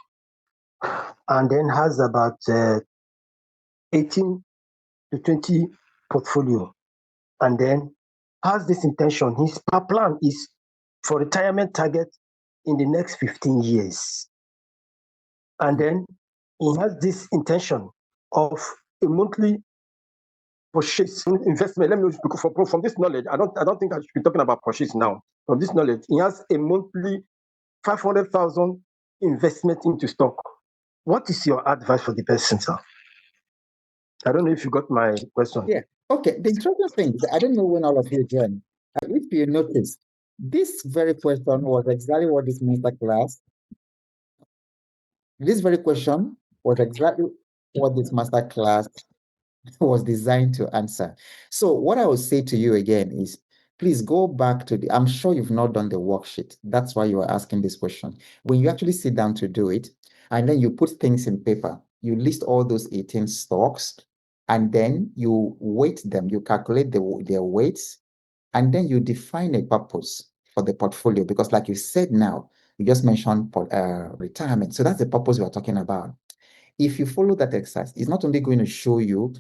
and then has about 18 to 20 portfolio, and then has this intention. His plan is for retirement target in the next 15 years. And then he has this intention of a monthly purchase investment. Let me know, from this knowledge, I don't think I should be talking about purchase now. From this knowledge, he has a monthly 500,000 investment into stock. What is your advice for the person, sir? I don't know if you got my question. Yeah. Okay. The interesting thing is, I don't know when all of you joined. If you notice, this very question was exactly what this masterclass. This very question was exactly what this masterclass was designed to answer. So what I will say to you again is, please go back to I'm sure you've not done the worksheet. That's why you are asking this question. When you actually sit down to do it, and then you put things in paper, you list all those 18 stocks, and then you weight them, you calculate their weights, and then you define a purpose for the portfolio. Because like you said now, you just mentioned retirement. So that's the purpose we are talking about. If you follow that exercise, it's not only going to show you,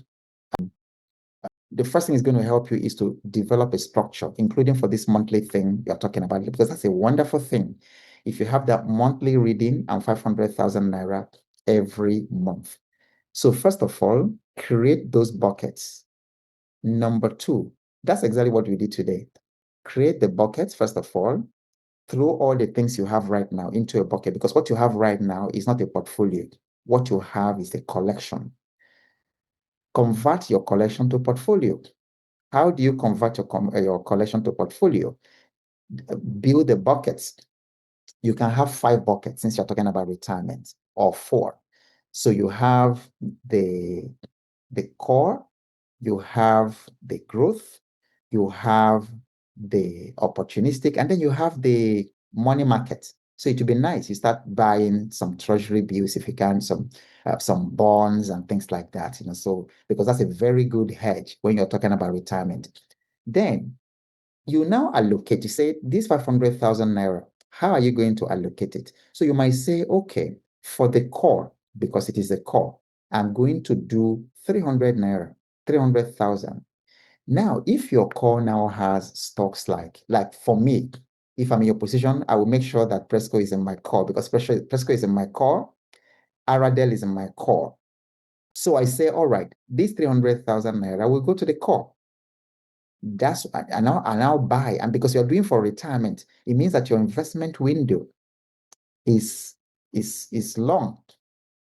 the first thing it's going to help you is to develop a structure, including for this monthly thing you're talking about, because that's a wonderful thing. If you have that monthly reading and 500,000 naira every month. So first of all, create those buckets. Number two, that's exactly what we did today. Create the buckets, first of all, throw all the things you have right now into a bucket, because what you have right now is not a portfolio. What you have is a collection. Convert your collection to portfolio. How do you convert your collection to portfolio? Build the buckets. You can have 5 buckets since you're talking about retirement, or 4. So you have the core, you have the growth, you have the opportunistic, and then you have the money market. So it would be nice. You start buying some treasury bills if you can, some bonds and things like that. So because that's a very good hedge when you're talking about retirement. Then you now allocate. You say this 500,000 naira. How are you going to allocate it? So you might say, okay, for the core, because it is the core, I'm going to do 300 naira, 300,000. Now, if your core now has stocks like for me, if I'm in your position, I will make sure that Presco is in my core, because Presco is in my core, Aradel is in my core. So I say, all right, this 300,000 naira will go to the core. That's and now buy. And because you're doing for retirement, it means that your investment window is long.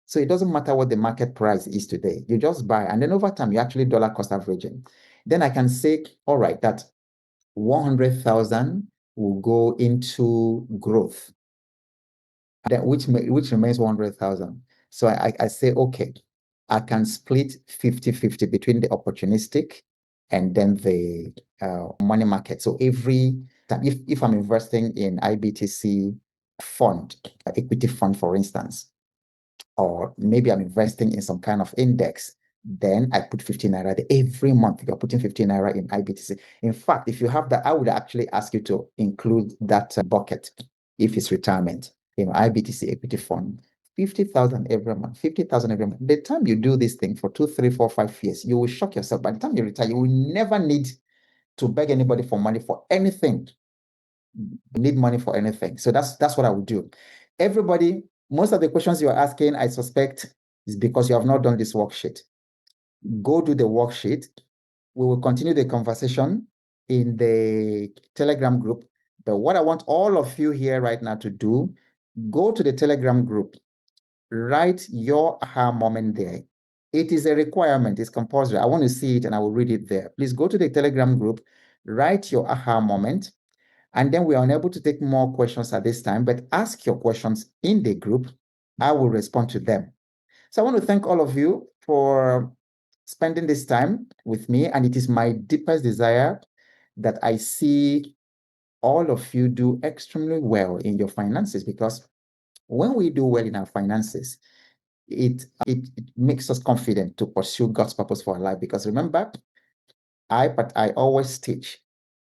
So it doesn't matter what the market price is today. You just buy, and then over time, you're actually dollar cost averaging. Then I can say, all right, that 100,000 will go into growth, then which remains 100,000. So I say, okay, I can split 50-50 between the opportunistic and then the money market. So every time, if I'm investing in IBTC fund, equity fund, for instance, or maybe I'm investing in some kind of index, then I put 15 naira every month. You're putting 15 naira in IBTC. In fact, if you have that, I would actually ask you to include that bucket if it's retirement. IBTC equity fund, 50,000 every month, 50,000 every month. The time you do this thing for 2, 3, 4, 5 years, you will shock yourself. By the time you retire, you will never need to beg anybody for money for anything. Need money for anything. So that's what I would do. Everybody, most of the questions you are asking, I suspect, is because you have not done this worksheet. Go do the worksheet. We will continue the conversation in the Telegram group. But what I want all of you here right now to do, go to the Telegram group, write your aha moment there. It is a requirement, it's compulsory. I want to see it and I will read it there. Please go to the Telegram group, write your aha moment. And then we are unable to take more questions at this time, but ask your questions in the group. I will respond to them. So I want to thank all of you for spending this time with me. And it is my deepest desire that I see all of you do extremely well in your finances, because when we do well in our finances, it makes us confident to pursue God's purpose for our life. Because remember, I always teach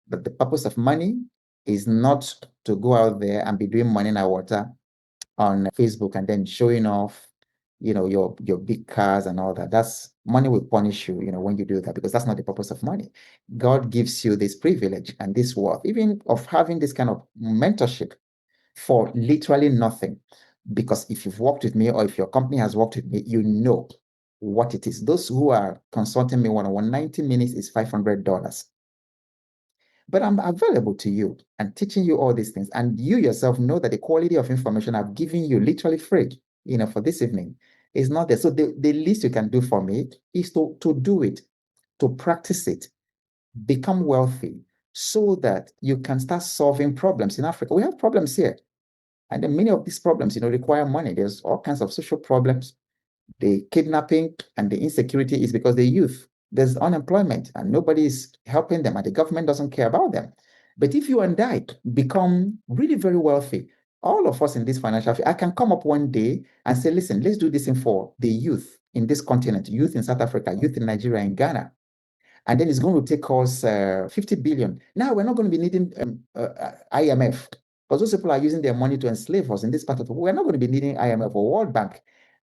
that the purpose of money is not to go out there and be doing money in our water on Facebook and then showing off your big cars and all that. That's money will punish you, when you do that, because that's not the purpose of money. God gives you this privilege and this worth, even of having this kind of mentorship for literally nothing. Because if you've worked with me or if your company has worked with me, you know what it is. Those who are consulting me one-on-one, 90 minutes is $500. But I'm available to you and teaching you all these things. And you yourself know that the quality of information I've given you literally free, for this evening is not there. So the least you can do for me is to do it, to practice it, become wealthy so that you can start solving problems in Africa. We have problems here. And then many of these problems, require money. There's all kinds of social problems. The kidnapping and the insecurity is because the youth, there's unemployment and nobody is helping them and the government doesn't care about them. But if you and I become really very wealthy, all of us in this financial field, I can come up one day and say, listen, let's do this thing for the youth in this continent, youth in South Africa, youth in Nigeria and Ghana. And then it's going to take us 50 billion. Now we're not going to be needing IMF because those people are using their money to enslave us in this part of the world. We're not going to be needing IMF or World Bank.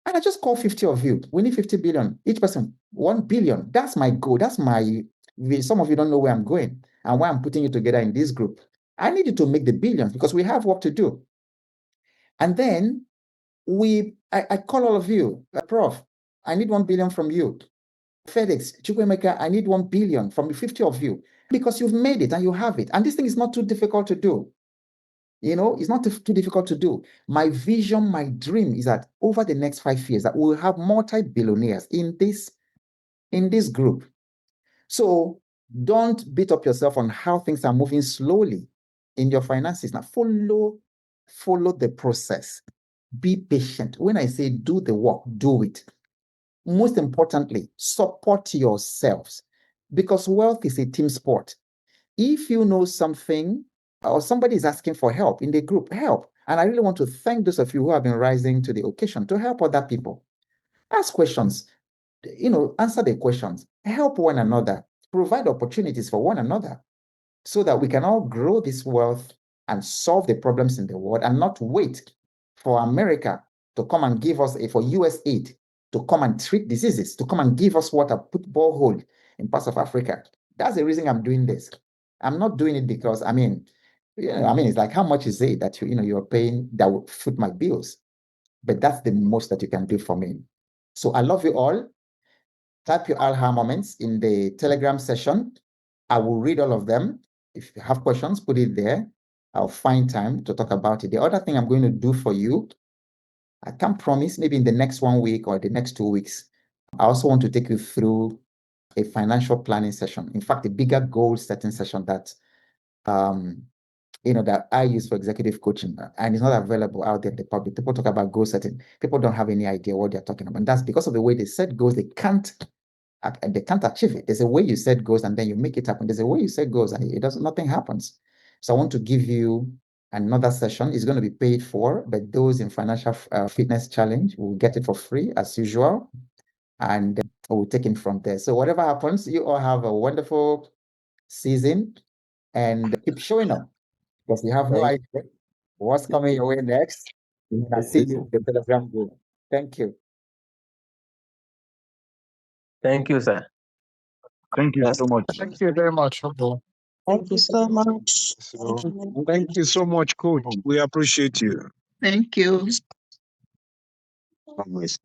And I just call 50 of you. We need 50 billion. Each person, 1 billion. That's my goal. Some of you don't know where I'm going and why I'm putting you together in this group. I need you to make the billions because we have work to do. And then I call all of you, Prof, I need 1 billion from you. FedEx, Chukwemeka, I need 1 billion from the 50 of you because you've made it and you have it. And this thing is not too difficult to do. It's not too difficult to do. My vision, my dream is that over the next 5 years that we'll have multi-billionaires in this group. So don't beat up yourself on how things are moving slowly in your finances. Now follow the process. Be patient. When I say do the work, do it. Most importantly, support yourselves because wealth is a team sport. If you know something or somebody is asking for help in the group, help. And I really want to thank those of you who have been rising to the occasion to help other people. Ask questions, answer the questions, help one another, provide opportunities for one another so that we can all grow this wealth and solve the problems in the world and not wait for America to come and give us, for US aid to come and treat diseases, to come and give us water, put borehole in parts of Africa. That's the reason I'm doing this. I'm not doing it because, it's like, how much is it that you're paying that will foot my bills? But that's the most that you can do for me. So I love you all. Type your aha moments in the Telegram session. I will read all of them. If you have questions, put it there. I'll find time to talk about it. The other thing I'm going to do for you, I can't promise, maybe in the next 1 week or the next 2 weeks, I also want to take you through a financial planning session. In fact, a bigger goal setting session that that I use for executive coaching, and it's not available out there in the public. People talk about goal setting. People don't have any idea what they're talking about. And that's because of the way they set goals. They can't achieve it. There's a way you set goals and then you make it happen. There's a way you set goals and nothing happens. So I want to give you another session. It's going to be paid for, but those in financial fitness challenge will get it for free as usual. And we'll take it from there. So whatever happens, you all have a wonderful season and keep showing up because you have no idea what's coming your way next. I'll see you in the Telegram group. Thank you. Thank you, sir. Thank you so much. Thank you very much. Thank you so much. Thank you so much, Coach. We appreciate you. Thank you. Always.